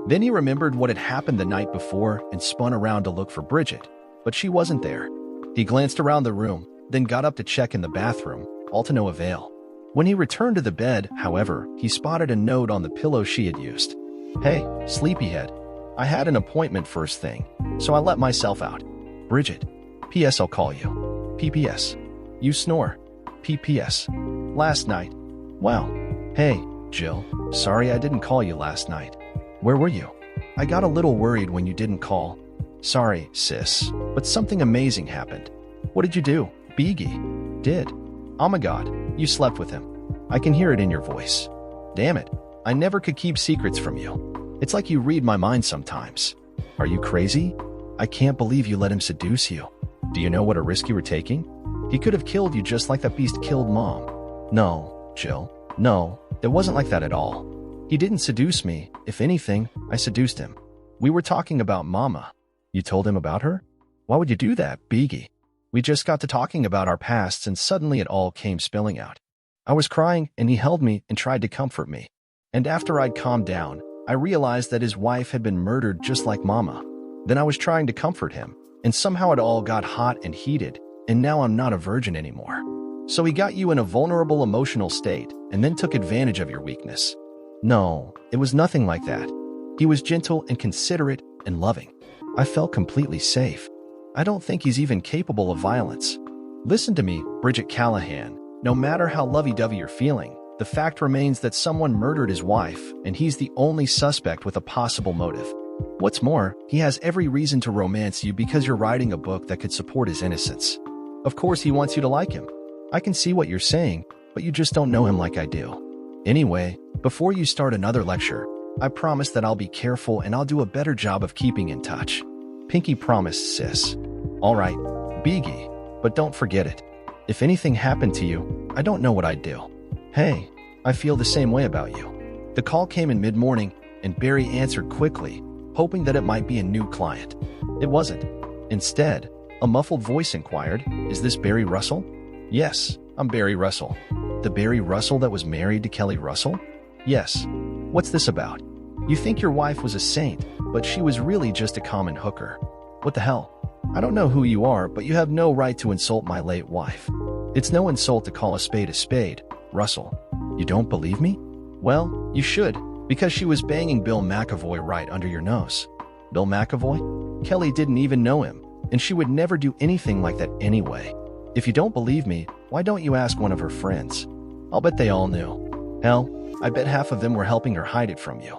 Then he remembered what had happened the night before and spun around to look for Bridget, but she wasn't there. He glanced around the room, then got up to check in the bathroom, all to no avail. When he returned to the bed, however, he spotted a note on the pillow she had used. "Hey, sleepyhead. I had an appointment first thing, so I let myself out. Bridget." P.S. I'll call you. P.P.S. You snore. P.P.S. Last night. Wow. Hey, Jill. Sorry I didn't call you last night. Where were you? I got a little worried when you didn't call. Sorry, sis, but something amazing happened. What did you do? Biggie. Did. Oh my god, you slept with him. I can hear it in your voice. Damn it, I never could keep secrets from you. It's like you read my mind sometimes. Are you crazy? I can't believe you let him seduce you. Do you know what a risk you were taking? He could have killed you just like that beast killed Mom. No, Jill, no, it wasn't like that at all. He didn't seduce me. If anything, I seduced him. We were talking about Mama. You told him about her? Why would you do that, Biggie? We just got to talking about our pasts and suddenly it all came spilling out. I was crying and he held me and tried to comfort me. And after I'd calmed down, I realized that his wife had been murdered just like Mama. Then I was trying to comfort him, and somehow it all got hot and heated, and now I'm not a virgin anymore. So he got you in a vulnerable emotional state and then took advantage of your weakness. No, it was nothing like that. He was gentle and considerate and loving. I felt completely safe. I don't think he's even capable of violence. Listen to me, Bridget Callahan. No matter how lovey-dovey you're feeling, the fact remains that someone murdered his wife, and he's the only suspect with a possible motive. What's more, he has every reason to romance you because you're writing a book that could support his innocence. Of course, he wants you to like him. I can see what you're saying, but you just don't know him like I do. Anyway, before you start another lecture, I promise that I'll be careful and I'll do a better job of keeping in touch. Pinky promised, sis. All right, Biggie, but don't forget it. If anything happened to you, I don't know what I'd do. Hey, I feel the same way about you. The call came in mid-morning, and Barry answered quickly, hoping that it might be a new client. It wasn't. Instead, a muffled voice inquired, "Is this Barry Russell?" "Yes, I'm Barry Russell." "The Barry Russell that was married to Kelly Russell?" "Yes." "What's this about?" "You think your wife was a saint, but she was really just a common hooker." "What the hell?" "I don't know who you are, but you have no right to insult my late wife." "It's no insult to call a spade, Russell." "You don't believe me?" "Well, you should, because she was banging Bill McAvoy right under your nose." "Bill McAvoy?" "Kelly didn't even know him, and she would never do anything like that anyway. If you don't believe me, why don't you ask one of her friends? I'll bet they all knew. Hell, I bet half of them were helping her hide it from you.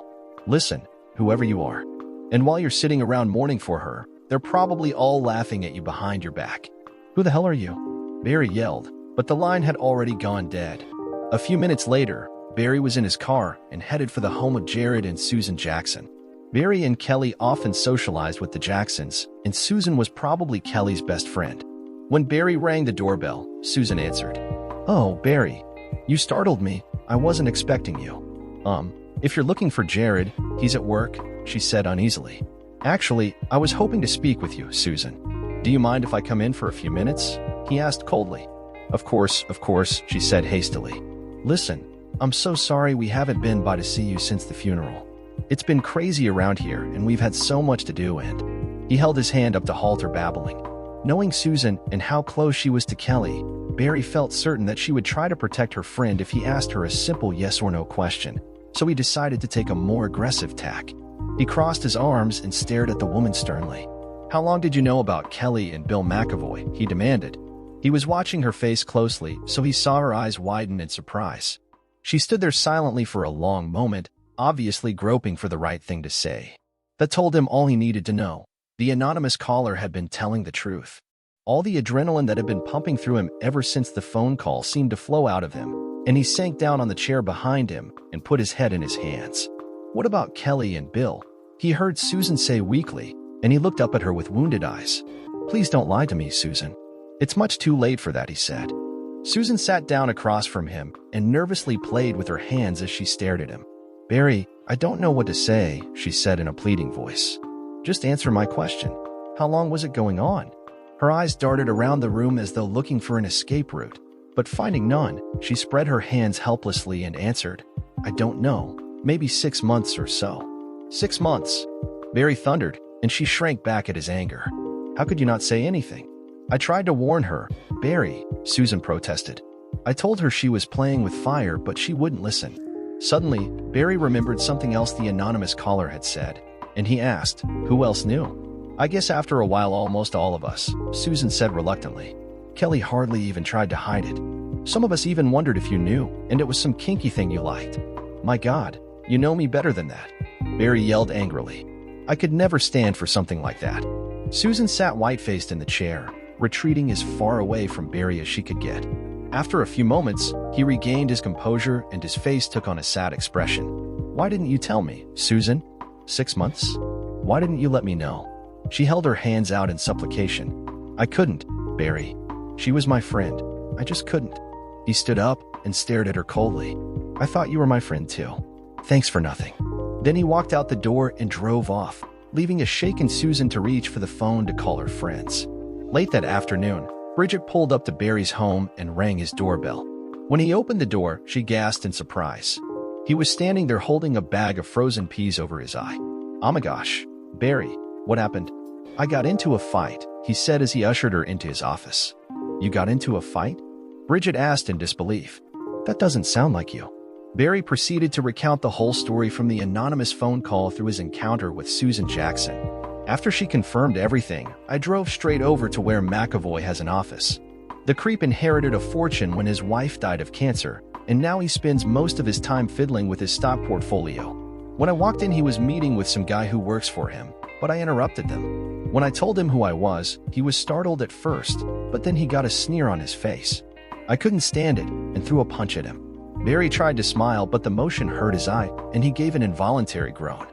Listen, whoever you are, and while you're sitting around mourning for her, they're probably all laughing at you behind your back." "Who the hell are you?" Barry yelled, but the line had already gone dead. A few minutes later, Barry was in his car and headed for the home of Jared and Susan Jackson. Barry and Kelly often socialized with the Jacksons, and Susan was probably Kelly's best friend. When Barry rang the doorbell, Susan answered. "Oh, Barry, you startled me. I wasn't expecting you." If you're looking for Jared, he's at work," she said uneasily. "Actually, I was hoping to speak with you, Susan. Do you mind if I come in for a few minutes?" he asked coldly. Of course, she said hastily. "Listen, I'm so sorry we haven't been by to see you since the funeral. It's been crazy around here and we've had so much to do," and he held his hand up to halt her babbling. Knowing Susan and how close she was to Kelly, Barry felt certain that she would try to protect her friend if he asked her a simple yes or no question, so he decided to take a more aggressive tack. He crossed his arms and stared at the woman sternly. "How long did you know about Kelly and Bill McAvoy?" he demanded. He was watching her face closely, so he saw her eyes widen in surprise. She stood there silently for a long moment, obviously groping for the right thing to say. That told him all he needed to know. The anonymous caller had been telling the truth. All the adrenaline that had been pumping through him ever since the phone call seemed to flow out of him, and he sank down on the chair behind him and put his head in his hands. "What about Kelly and Bill?" he heard Susan say weakly, and he looked up at her with wounded eyes. "Please don't lie to me, Susan. It's much too late for that," he said. Susan sat down across from him and nervously played with her hands as she stared at him. "Barry, I don't know what to say," she said in a pleading voice. "Just answer my question. How long was it going on?" Her eyes darted around the room as though looking for an escape route, but finding none, she spread her hands helplessly and answered, "I don't know. Maybe 6 months or so." 6 months? Barry thundered, and she shrank back at his anger. "How could you not say anything?" "I tried to warn her, Barry," Susan protested. "I told her she was playing with fire, but she wouldn't listen." Suddenly, Barry remembered something else the anonymous caller had said, and he asked, "Who else knew?" I guess after a while almost all of us, Susan said reluctantly. Kelly hardly even tried to hide it. Some of us even wondered if you knew, and it was some kinky thing you liked. My God, you know me better than that. Barry yelled angrily. I could never stand for something like that. Susan sat white-faced in the chair, retreating as far away from Barry as she could get. After a few moments, he regained his composure and his face took on a sad expression. Why didn't you tell me, Susan? 6 months? Why didn't you let me know? She held her hands out in supplication. I couldn't, Barry. She was my friend. I just couldn't. He stood up and stared at her coldly. I thought you were my friend too. Thanks for nothing. Then he walked out the door and drove off, leaving a shaken Susan to reach for the phone to call her friends. Late that afternoon, Bridget pulled up to Barry's home and rang his doorbell. When he opened the door, she gasped in surprise. He was standing there holding a bag of frozen peas over his eye. Oh my gosh, Barry, what happened? I got into a fight, he said as he ushered her into his office. You got into a fight? Bridget asked in disbelief. That doesn't sound like you. Barry proceeded to recount the whole story from the anonymous phone call through his encounter with Susan Jackson. After she confirmed everything, I drove straight over to where McAvoy has an office. The creep inherited a fortune when his wife died of cancer, and now he spends most of his time fiddling with his stock portfolio. When I walked in, he was meeting with some guy who works for him, but I interrupted them. When I told him who I was, he was startled at first, but then he got a sneer on his face. I couldn't stand it and threw a punch at him. Barry tried to smile, but the motion hurt his eye, and he gave an involuntary groan.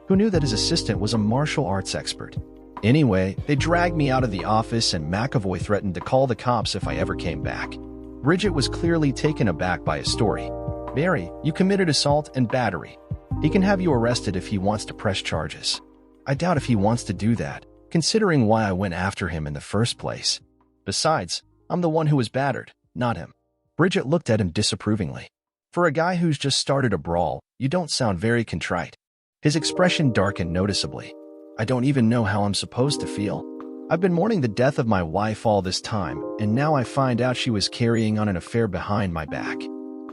Who knew that his assistant was a martial arts expert? Anyway, they dragged me out of the office, and McAvoy threatened to call the cops if I ever came back. Bridget was clearly taken aback by his story. Barry, you committed assault and battery. He can have you arrested if he wants to press charges. I doubt if he wants to do that, considering why I went after him in the first place. Besides, I'm the one who was battered, not him. Bridget looked at him disapprovingly. For a guy who's just started a brawl, you don't sound very contrite. His expression darkened noticeably. I don't even know how I'm supposed to feel. I've been mourning the death of my wife all this time, and now I find out she was carrying on an affair behind my back.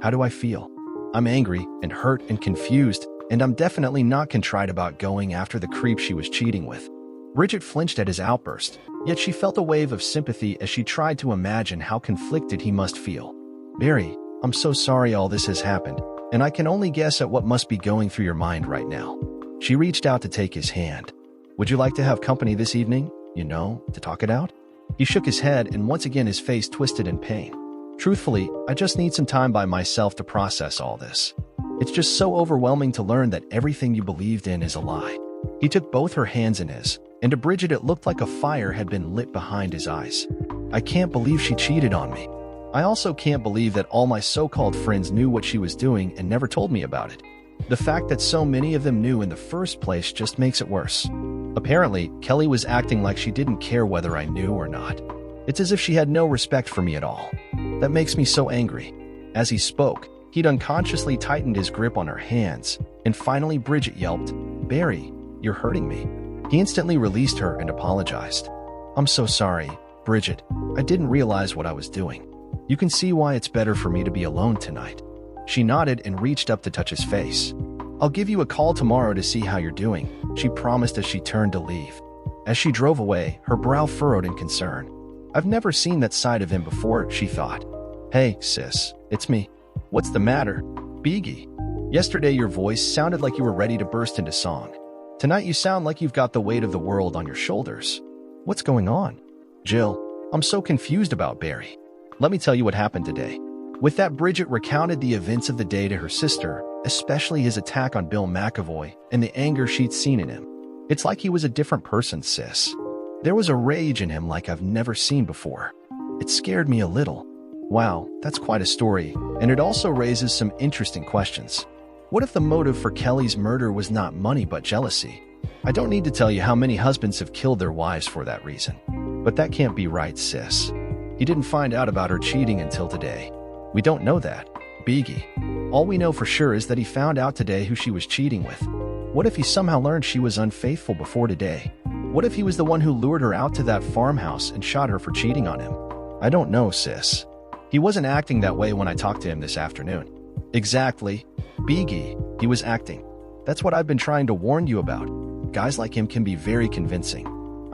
How do I feel? I'm angry and hurt and confused, and I'm definitely not contrite about going after the creep she was cheating with. Bridget flinched at his outburst, yet she felt a wave of sympathy as she tried to imagine how conflicted he must feel. Barry, I'm so sorry all this has happened, and I can only guess at what must be going through your mind right now. She reached out to take his hand. Would you like to have company this evening? To talk it out? He shook his head, and once again his face twisted in pain. Truthfully, I just need some time by myself to process all this. It's just so overwhelming to learn that everything you believed in is a lie. He took both her hands in his, and to Bridget it looked like a fire had been lit behind his eyes. I can't believe she cheated on me. I also can't believe that all my so-called friends knew what she was doing and never told me about it. The fact that so many of them knew in the first place just makes it worse. Apparently, Kelly was acting like she didn't care whether I knew or not. It's as if she had no respect for me at all. That makes me so angry. As he spoke, he'd unconsciously tightened his grip on her hands, and finally Bridget yelped, Barry, you're hurting me. He instantly released her and apologized. I'm so sorry, Bridget. I didn't realize what I was doing. You can see why it's better for me to be alone tonight. She nodded and reached up to touch his face. I'll give you a call tomorrow to see how you're doing, she promised as she turned to leave. As she drove away, her brow furrowed in concern. I've never seen that side of him before, she thought. Hey, sis, it's me. What's the matter? Biggie. Yesterday your voice sounded like you were ready to burst into song. Tonight you sound like you've got the weight of the world on your shoulders. What's going on? Jill, I'm so confused about Barry. Let me tell you what happened today. With that, Bridget recounted the events of the day to her sister, especially his attack on Bill McAvoy and the anger she'd seen in him. It's like he was a different person, sis. There was a rage in him like I've never seen before. It scared me a little. Wow, that's quite a story, and it also raises some interesting questions. What if the motive for Kelly's murder was not money but jealousy? I don't need to tell you how many husbands have killed their wives for that reason. But that can't be right, sis. He didn't find out about her cheating until today. We don't know that, Biggie. All we know for sure is that he found out today who she was cheating with. What if he somehow learned she was unfaithful before today? What if he was the one who lured her out to that farmhouse and shot her for cheating on him? I don't know, sis. He wasn't acting that way when I talked to him this afternoon. Exactly. Biggie, he was acting. That's what I've been trying to warn you about. Guys like him can be very convincing.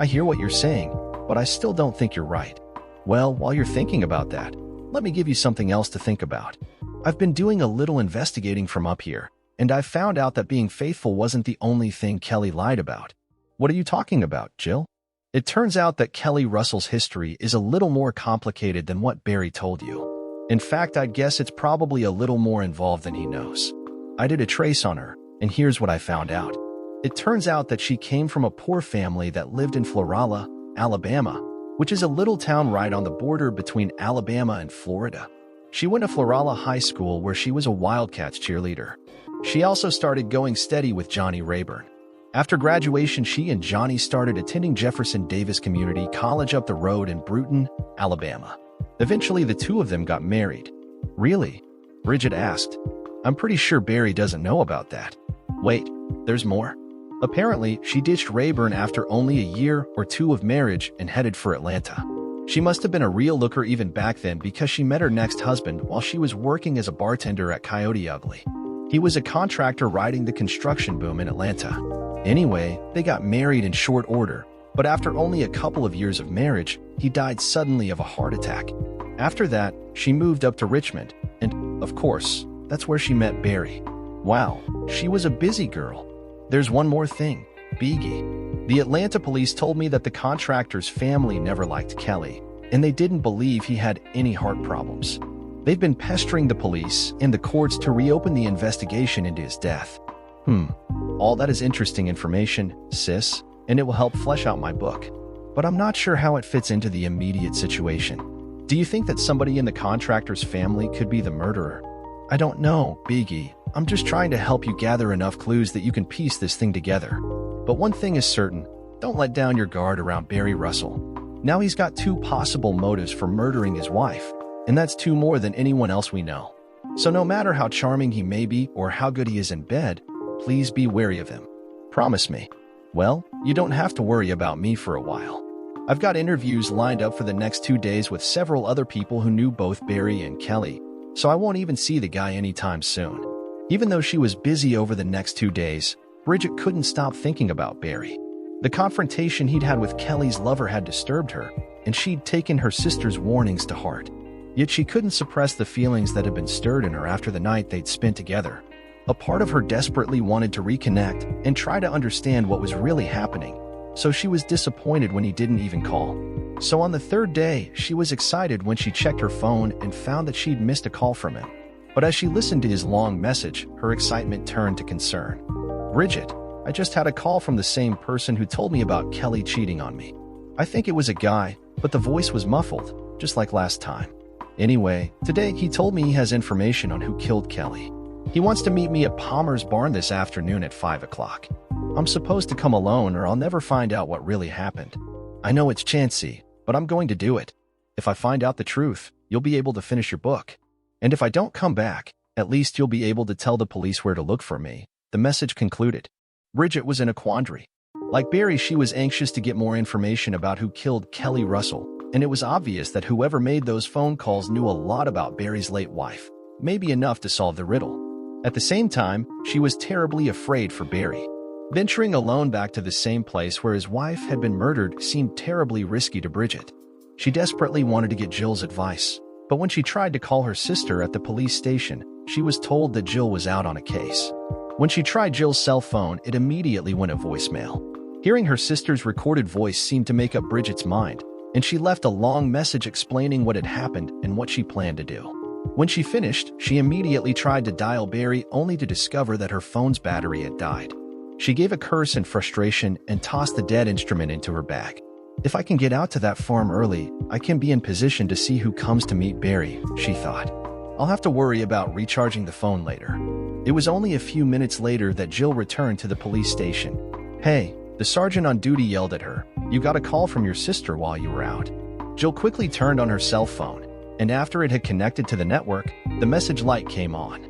I hear what you're saying, but I still don't think you're right. Well, while you're thinking about that, let me give you something else to think about. I've been doing a little investigating from up here, and I've found out that being faithful wasn't the only thing Kelly lied about. What are you talking about, Jill? It turns out that Kelly Russell's history is a little more complicated than what Barry told you. In fact, I'd guess it's probably a little more involved than he knows. I did a trace on her, and here's what I found out. It turns out that she came from a poor family that lived in Florala, Alabama, which is a little town right on the border between Alabama and Florida. She went to Florala High School where she was a Wildcats cheerleader. She also started going steady with Johnny Rayburn. After graduation, she and Johnny started attending Jefferson Davis Community College up the road in Brewton, Alabama. Eventually, the two of them got married. Really? Bridget asked. I'm pretty sure Barry doesn't know about that. Wait, there's more? Apparently, she ditched Rayburn after only a year or two of marriage and headed for Atlanta. She must have been a real looker even back then because she met her next husband while she was working as a bartender at Coyote Ugly. He was a contractor riding the construction boom in Atlanta. Anyway, they got married in short order, but after only a couple of years of marriage, he died suddenly of a heart attack. After that, she moved up to Richmond, and, of course, that's where she met Barry. Wow, she was a busy girl. There's one more thing, Biggie. The Atlanta police told me that the contractor's family never liked Kelly, and they didn't believe he had any heart problems. They've been pestering the police and the courts to reopen the investigation into his death. All that is interesting information, sis, and it will help flesh out my book. But I'm not sure how it fits into the immediate situation. Do you think that somebody in the contractor's family could be the murderer? I don't know, Biggie. I'm just trying to help you gather enough clues that you can piece this thing together. But one thing is certain, don't let down your guard around Barry Russell. Now he's got two possible motives for murdering his wife, and that's two more than anyone else we know. So no matter how charming he may be or how good he is in bed, please be wary of him. Promise me. Well, you don't have to worry about me for a while. I've got interviews lined up for the next 2 days with several other people who knew both Barry and Kelly, so I won't even see the guy anytime soon. Even though she was busy over the next 2 days, Bridget couldn't stop thinking about Barry. The confrontation he'd had with Kelly's lover had disturbed her, and she'd taken her sister's warnings to heart. Yet she couldn't suppress the feelings that had been stirred in her after the night they'd spent together. A part of her desperately wanted to reconnect and try to understand what was really happening, so she was disappointed when he didn't even call. So on the third day, she was excited when she checked her phone and found that she'd missed a call from him. But as she listened to his long message, her excitement turned to concern. Bridget, I just had a call from the same person who told me about Kelly cheating on me. I think it was a guy, but the voice was muffled, just like last time. Anyway, today he told me he has information on who killed Kelly. He wants to meet me at Palmer's barn this afternoon at 5 o'clock. I'm supposed to come alone or I'll never find out what really happened. I know it's chancy, but I'm going to do it. If I find out the truth, you'll be able to finish your book. And if I don't come back, at least you'll be able to tell the police where to look for me, the message concluded. Bridget was in a quandary. Like Barry, she was anxious to get more information about who killed Kelly Russell, and it was obvious that whoever made those phone calls knew a lot about Barry's late wife, maybe enough to solve the riddle. At the same time, she was terribly afraid for Barry. Venturing alone back to the same place where his wife had been murdered seemed terribly risky to Bridget. She desperately wanted to get Jill's advice, but when she tried to call her sister at the police station, she was told that Jill was out on a case. When she tried Jill's cell phone, it immediately went to voicemail. Hearing her sister's recorded voice seemed to make up Bridget's mind, and she left a long message explaining what had happened and what she planned to do. When she finished, she immediately tried to dial Barry only to discover that her phone's battery had died. She gave a curse in frustration and tossed the dead instrument into her bag. If I can get out to that farm early, I can be in position to see who comes to meet Barry, she thought. I'll have to worry about recharging the phone later. It was only a few minutes later that Jill returned to the police station. Hey, the sergeant on duty yelled at her. You got a call from your sister while you were out. Jill quickly turned on her cell phone, and after it had connected to the network, the message light came on.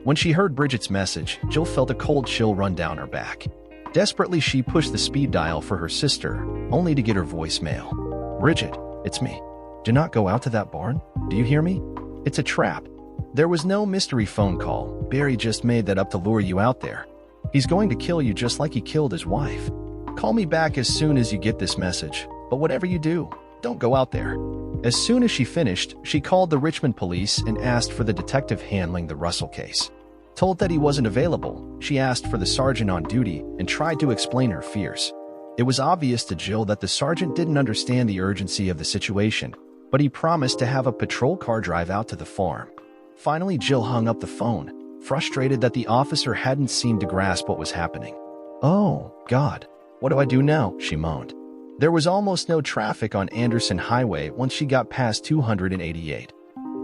When she heard Bridget's message, Jill felt a cold chill run down her back. Desperately, she pushed the speed dial for her sister, only to get her voicemail. Bridget, it's me. Do not go out to that barn. Do you hear me? It's a trap. There was no mystery phone call. Barry just made that up to lure you out there. He's going to kill you just like he killed his wife. Call me back as soon as you get this message, but whatever you do, don't go out there." As soon as she finished, she called the Richmond police and asked for the detective handling the Russell case. Told that he wasn't available, she asked for the sergeant on duty and tried to explain her fears. It was obvious to Jill that the sergeant didn't understand the urgency of the situation, but he promised to have a patrol car drive out to the farm. Finally, Jill hung up the phone, frustrated that the officer hadn't seemed to grasp what was happening. "Oh, God, what do I do now?" she moaned. There was almost no traffic on Anderson Highway once she got past 288.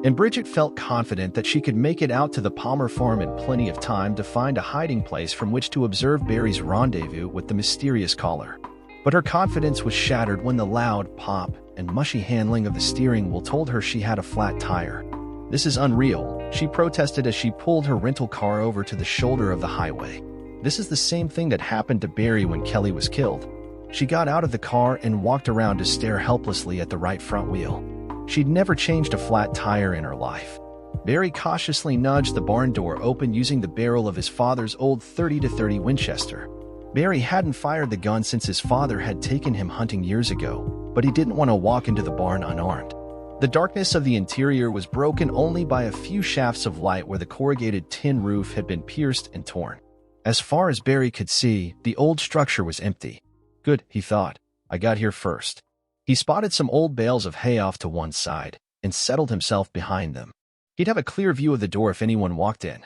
And Bridget felt confident that she could make it out to the Palmer farm in plenty of time to find a hiding place from which to observe Barry's rendezvous with the mysterious caller. But her confidence was shattered when the loud pop and mushy handling of the steering wheel told her she had a flat tire. "This is unreal," she protested as she pulled her rental car over to the shoulder of the highway. "This is the same thing that happened to Barry when Kelly was killed." She got out of the car and walked around to stare helplessly at the right front wheel. She'd never changed a flat tire in her life. Barry cautiously nudged the barn door open using the barrel of his father's old .30-30 Winchester. Barry hadn't fired the gun since his father had taken him hunting years ago, but he didn't want to walk into the barn unarmed. The darkness of the interior was broken only by a few shafts of light where the corrugated tin roof had been pierced and torn. As far as Barry could see, the old structure was empty. "Good," he thought. "I got here first." He spotted some old bales of hay off to one side and settled himself behind them. He'd have a clear view of the door if anyone walked in.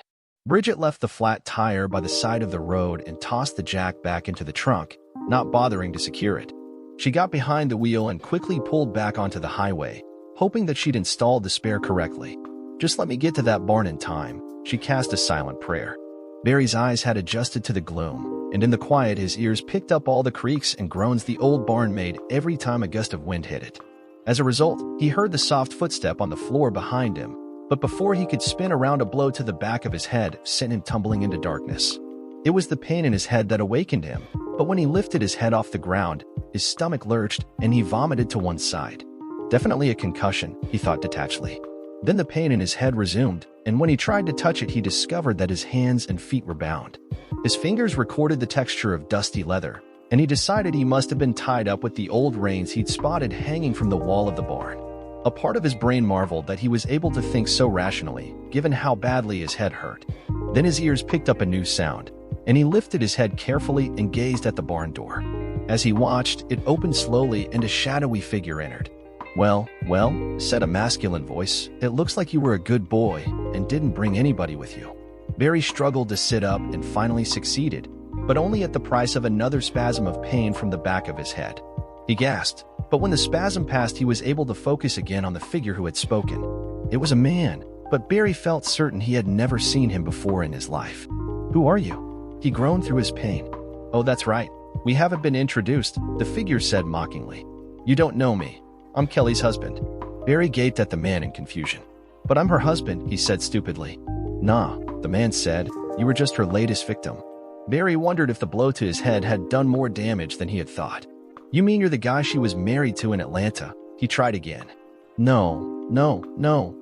Bridget left the flat tire by the side of the road and tossed the jack back into the trunk, not bothering to secure it. She got behind the wheel and quickly pulled back onto the highway, hoping that she'd installed the spare correctly. "Just let me get to that barn in time," she cast a silent prayer. Barry's eyes had adjusted to the gloom, and in the quiet his ears picked up all the creaks and groans the old barn made every time a gust of wind hit it. As a result, he heard the soft footstep on the floor behind him, but before he could spin around, a blow to the back of his head sent him tumbling into darkness. It was the pain in his head that awakened him, but when he lifted his head off the ground, his stomach lurched and he vomited to one side. Definitely a concussion, he thought detachedly. Then the pain in his head resumed, and when he tried to touch it, he discovered that his hands and feet were bound. His fingers recorded the texture of dusty leather, and he decided he must have been tied up with the old reins he'd spotted hanging from the wall of the barn. A part of his brain marveled that he was able to think so rationally, given how badly his head hurt. Then his ears picked up a new sound, and he lifted his head carefully and gazed at the barn door. As he watched, it opened slowly and a shadowy figure entered. Well, said a masculine voice, "it looks like you were a good boy and didn't bring anybody with you." Barry struggled to sit up and finally succeeded, but only at the price of another spasm of pain from the back of his head. He gasped, but when the spasm passed, he was able to focus again on the figure who had spoken. It was a man, but Barry felt certain he had never seen him before in his life. "Who are you?" He groaned through his pain. "Oh, that's right. We haven't been introduced," the figure said mockingly. "You don't know me. I'm Kelly's husband." Barry gaped at the man in confusion. "But I'm her husband," he said stupidly. "Nah," the man said. "You were just her latest victim." Barry wondered if the blow to his head had done more damage than he had thought. "You mean you're the guy she was married to in Atlanta?" He tried again. No,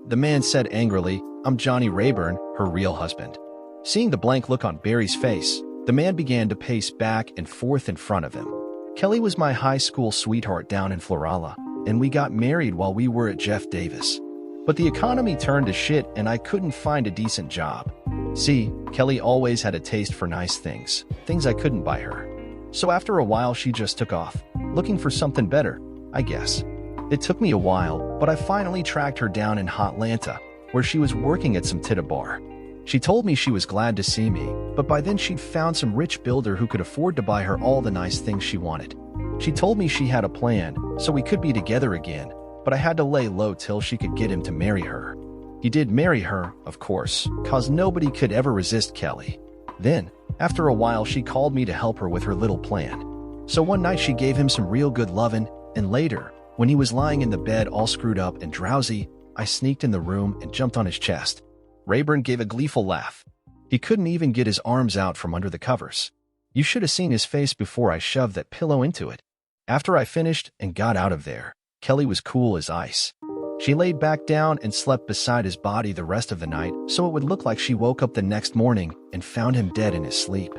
the man said angrily. "I'm Johnny Rayburn, her real husband." Seeing the blank look on Barry's face, the man began to pace back and forth in front of him. "Kelly was my high school sweetheart down in Florala, and we got married while we were at Jeff Davis. But the economy turned to shit and I couldn't find a decent job. See, Kelly always had a taste for nice things I couldn't buy her. So after a while she just took off, looking for something better, I guess. It took me a while, but I finally tracked her down in Hotlanta, where she was working at some titty bar. She told me she was glad to see me, but by then she'd found some rich builder who could afford to buy her all the nice things she wanted. She told me she had a plan, so we could be together again, but I had to lay low till she could get him to marry her. He did marry her, of course, 'cause nobody could ever resist Kelly. Then, after a while, she called me to help her with her little plan. So one night she gave him some real good lovin', and later, when he was lying in the bed all screwed up and drowsy, I sneaked in the room and jumped on his chest." Rayburn gave a gleeful laugh. He couldn't even get his arms out from under the covers. "You should have seen his face before I shoved that pillow into it. After I finished and got out of there, Kelly was cool as ice. She laid back down and slept beside his body the rest of the night, so it would look like she woke up the next morning and found him dead in his sleep."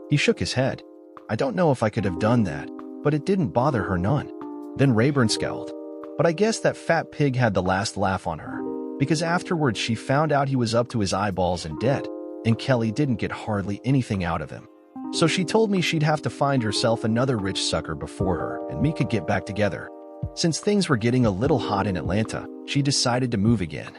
He shook his head. I don't know if I could have done that, but it didn't bother her none. Then Rayburn scowled. But I guess that fat pig had the last laugh on her, because afterwards she found out he was up to his eyeballs in debt, and Kelly didn't get hardly anything out of him. So she told me she'd have to find herself another rich sucker before her and me could get back together. Since things were getting a little hot in Atlanta, she decided to move again.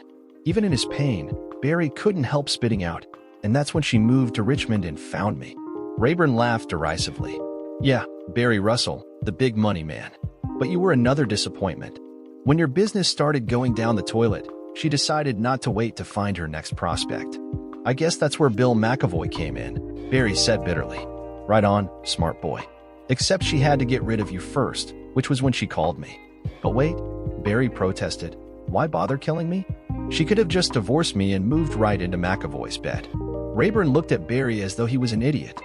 Even in his pain, Barry couldn't help spitting out, and that's when she moved to Richmond and found me. Rayburn laughed derisively. Yeah, Barry Russell, the big money man. But you were another disappointment. When your business started going down the toilet, she decided not to wait to find her next prospect. I guess that's where Bill McAvoy came in, Barry said bitterly. Right on, smart boy. Except she had to get rid of you first, which was when she called me. But wait, Barry protested. Why bother killing me? She could have just divorced me and moved right into McAvoy's bed. Rayburn looked at Barry as though he was an idiot.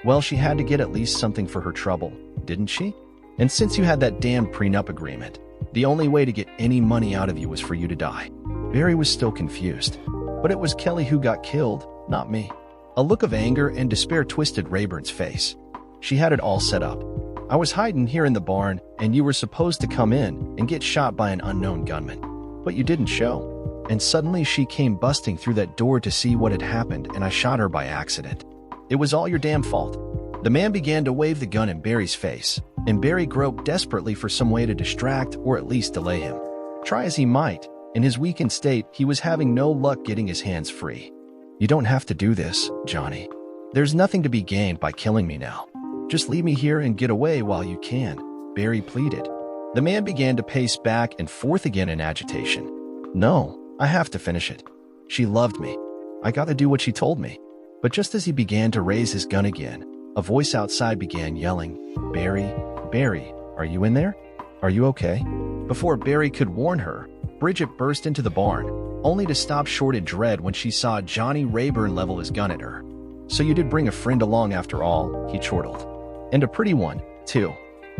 Well, she had to get at least something for her trouble, didn't she? And since you had that damn prenup agreement, the only way to get any money out of you was for you to die. Barry was still confused. But it was Kelly who got killed, not me. A look of anger and despair twisted Rayburn's face. She had it all set up. I was hiding here in the barn, and you were supposed to come in and get shot by an unknown gunman. But you didn't show. And suddenly she came busting through that door to see what had happened, and I shot her by accident. It was all your damn fault. The man began to wave the gun in Barry's face, and Barry groped desperately for some way to distract or at least delay him. Try as he might, in his weakened state, he was having no luck getting his hands free. You don't have to do this, Johnny. There's nothing to be gained by killing me now. Just leave me here and get away while you can, Barry pleaded. The man began to pace back and forth again in agitation. No, I have to finish it. She loved me. I gotta do what she told me. But just as he began to raise his gun again, a voice outside began yelling, Barry, Barry, are you in there? Are you okay? Before Barry could warn her, Bridget burst into the barn, only to stop short in dread when she saw Johnny Rayburn level his gun at her. So you did bring a friend along after all, he chortled. And a pretty one, too.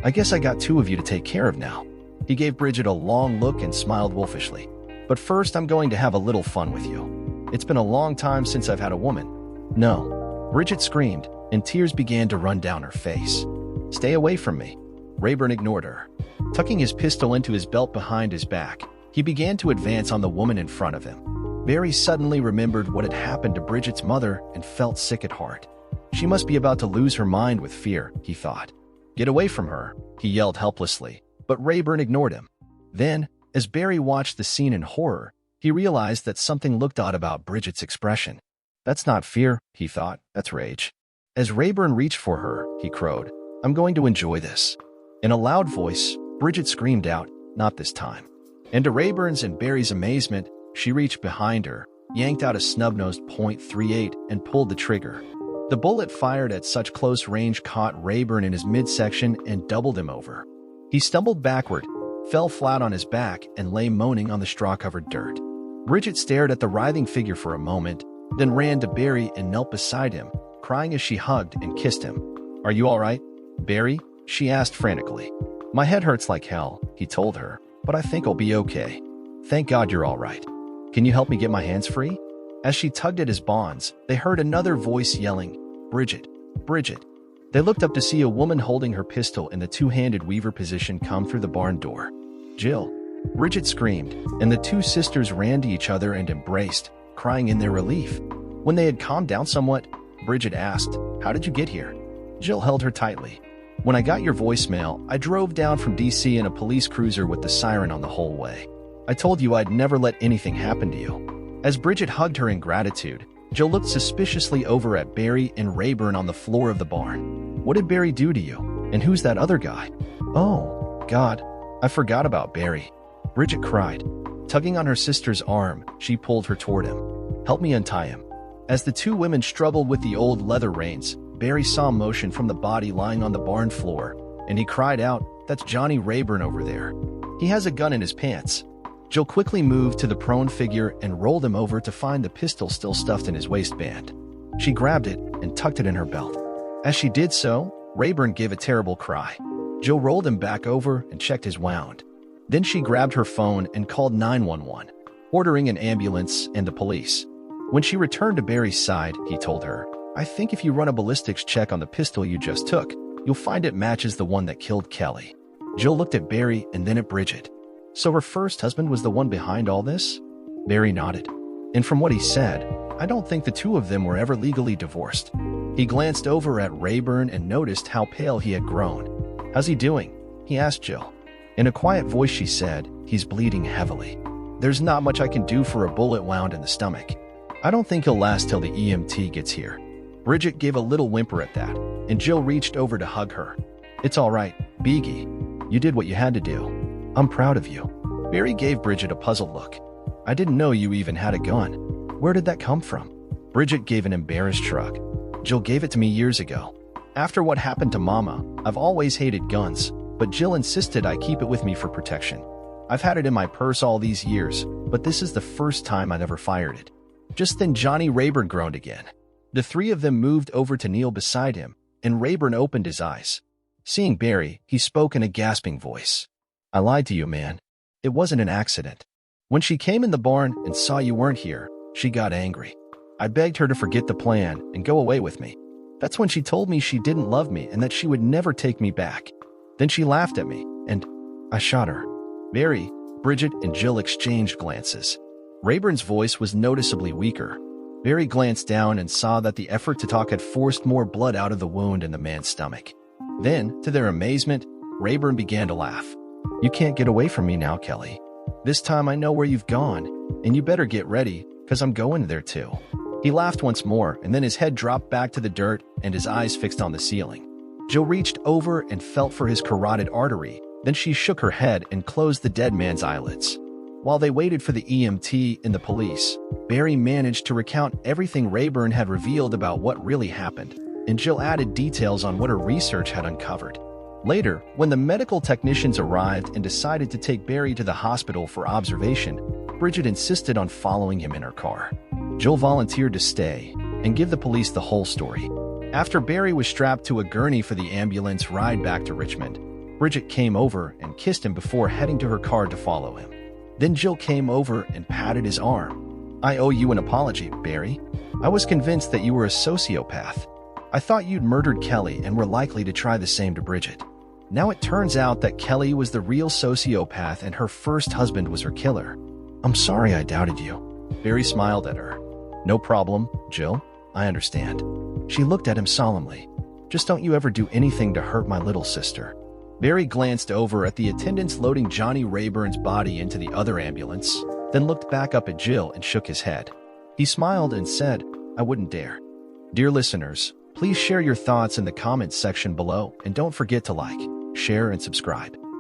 I guess I got two of you to take care of now. He gave Bridget a long look and smiled wolfishly. But first I'm going to have a little fun with you. It's been a long time since I've had a woman. No. Bridget screamed, and tears began to run down her face. Stay away from me. Rayburn ignored her. Tucking his pistol into his belt behind his back, he began to advance on the woman in front of him. Barry suddenly remembered what had happened to Bridget's mother and felt sick at heart. She must be about to lose her mind with fear, he thought. Get away from her, he yelled helplessly, but Rayburn ignored him. Then, as Barry watched the scene in horror, he realized that something looked odd about Bridget's expression. That's not fear, he thought, that's rage. As Rayburn reached for her, he crowed, I'm going to enjoy this. In a loud voice, Bridget screamed out, not this time. And to Rayburn's and Barry's amazement, she reached behind her, yanked out a snub-nosed .38 and pulled the trigger. The bullet fired at such close range caught Rayburn in his midsection and doubled him over. He stumbled backward, fell flat on his back, and lay moaning on the straw-covered dirt. Bridget stared at the writhing figure for a moment, then ran to Barry and knelt beside him, crying as she hugged and kissed him. Are you all right, Barry? She asked frantically. My head hurts like hell, he told her, but I think I'll be okay. Thank God you're all right. Can you help me get my hands free? As she tugged at his bonds, they heard another voice yelling, Bridget, Bridget. They looked up to see a woman holding her pistol in the two-handed weaver position come through the barn door. Jill, Bridget screamed, and the two sisters ran to each other and embraced, crying in their relief. When they had calmed down somewhat, Bridget asked, How did you get here? Jill held her tightly. When I got your voicemail, I drove down from D.C. in a police cruiser with the siren on the whole way. I told you I'd never let anything happen to you. As Bridget hugged her in gratitude, Jill looked suspiciously over at Barry and Rayburn on the floor of the barn. What did Barry do to you? And who's that other guy? Oh, God, I forgot about Barry. Bridget cried. Tugging on her sister's arm, she pulled her toward him. Help me untie him. As the two women struggled with the old leather reins, Barry saw motion from the body lying on the barn floor, and he cried out, That's Johnny Rayburn over there. He has a gun in his pants. Jill quickly moved to the prone figure and rolled him over to find the pistol still stuffed in his waistband. She grabbed it and tucked it in her belt. As she did so, Rayburn gave a terrible cry. Jill rolled him back over and checked his wound. Then she grabbed her phone and called 911, ordering an ambulance and the police. When she returned to Barry's side, he told her, I think if you run a ballistics check on the pistol you just took, you'll find it matches the one that killed Kelly. Jill looked at Barry and then at Bridget. So her first husband was the one behind all this? Barry nodded. And from what he said, I don't think the two of them were ever legally divorced. He glanced over at Rayburn and noticed how pale he had grown. How's he doing? He asked Jill. In a quiet voice she said, he's bleeding heavily. There's not much I can do for a bullet wound in the stomach. I don't think he'll last till the EMT gets here. Bridget gave a little whimper at that, and Jill reached over to hug her. It's all right, Beagie. You did what you had to do. I'm proud of you. Barry gave Bridget a puzzled look. I didn't know you even had a gun. Where did that come from? Bridget gave an embarrassed shrug. Jill gave it to me years ago. After what happened to Mama, I've always hated guns, but Jill insisted I keep it with me for protection. I've had it in my purse all these years, but this is the first time I've ever fired it. Just then Johnny Rayburn groaned again. The three of them moved over to kneel beside him, and Rayburn opened his eyes. Seeing Barry, he spoke in a gasping voice. I lied to you, man. It wasn't an accident. When she came in the barn and saw you weren't here, she got angry. I begged her to forget the plan and go away with me. That's when she told me she didn't love me and that she would never take me back. Then she laughed at me, and I shot her. Barry, Bridget, and Jill exchanged glances. Rayburn's voice was noticeably weaker. Barry glanced down and saw that the effort to talk had forced more blood out of the wound in the man's stomach. Then, to their amazement, Rayburn began to laugh. You can't get away from me now, Kelly. This time I know where you've gone, and you better get ready, because I'm going there too. He laughed once more, and then his head dropped back to the dirt and his eyes fixed on the ceiling. Jill reached over and felt for his carotid artery. Then she shook her head and closed the dead man's eyelids. While they waited for the EMT and the police, Barry managed to recount everything Rayburn had revealed about what really happened, and Jill added details on what her research had uncovered. Later, when the medical technicians arrived and decided to take Barry to the hospital for observation, Bridget insisted on following him in her car. Jill volunteered to stay and give the police the whole story. After Barry was strapped to a gurney for the ambulance ride back to Richmond, Bridget came over and kissed him before heading to her car to follow him. Then Jill came over and patted his arm. I owe you an apology, Barry. I was convinced that you were a sociopath. I thought you'd murdered Kelly and were likely to try the same to Bridget. Now it turns out that Kelly was the real sociopath and her first husband was her killer. I'm sorry I doubted you. Barry smiled at her. No problem, Jill. I understand. She looked at him solemnly. Just don't you ever do anything to hurt my little sister. Barry glanced over at the attendants loading Johnny Rayburn's body into the other ambulance, then looked back up at Jill and shook his head. He smiled and said, I wouldn't dare. Dear listeners, please share your thoughts in the comments section below and don't forget to like, share, and subscribe.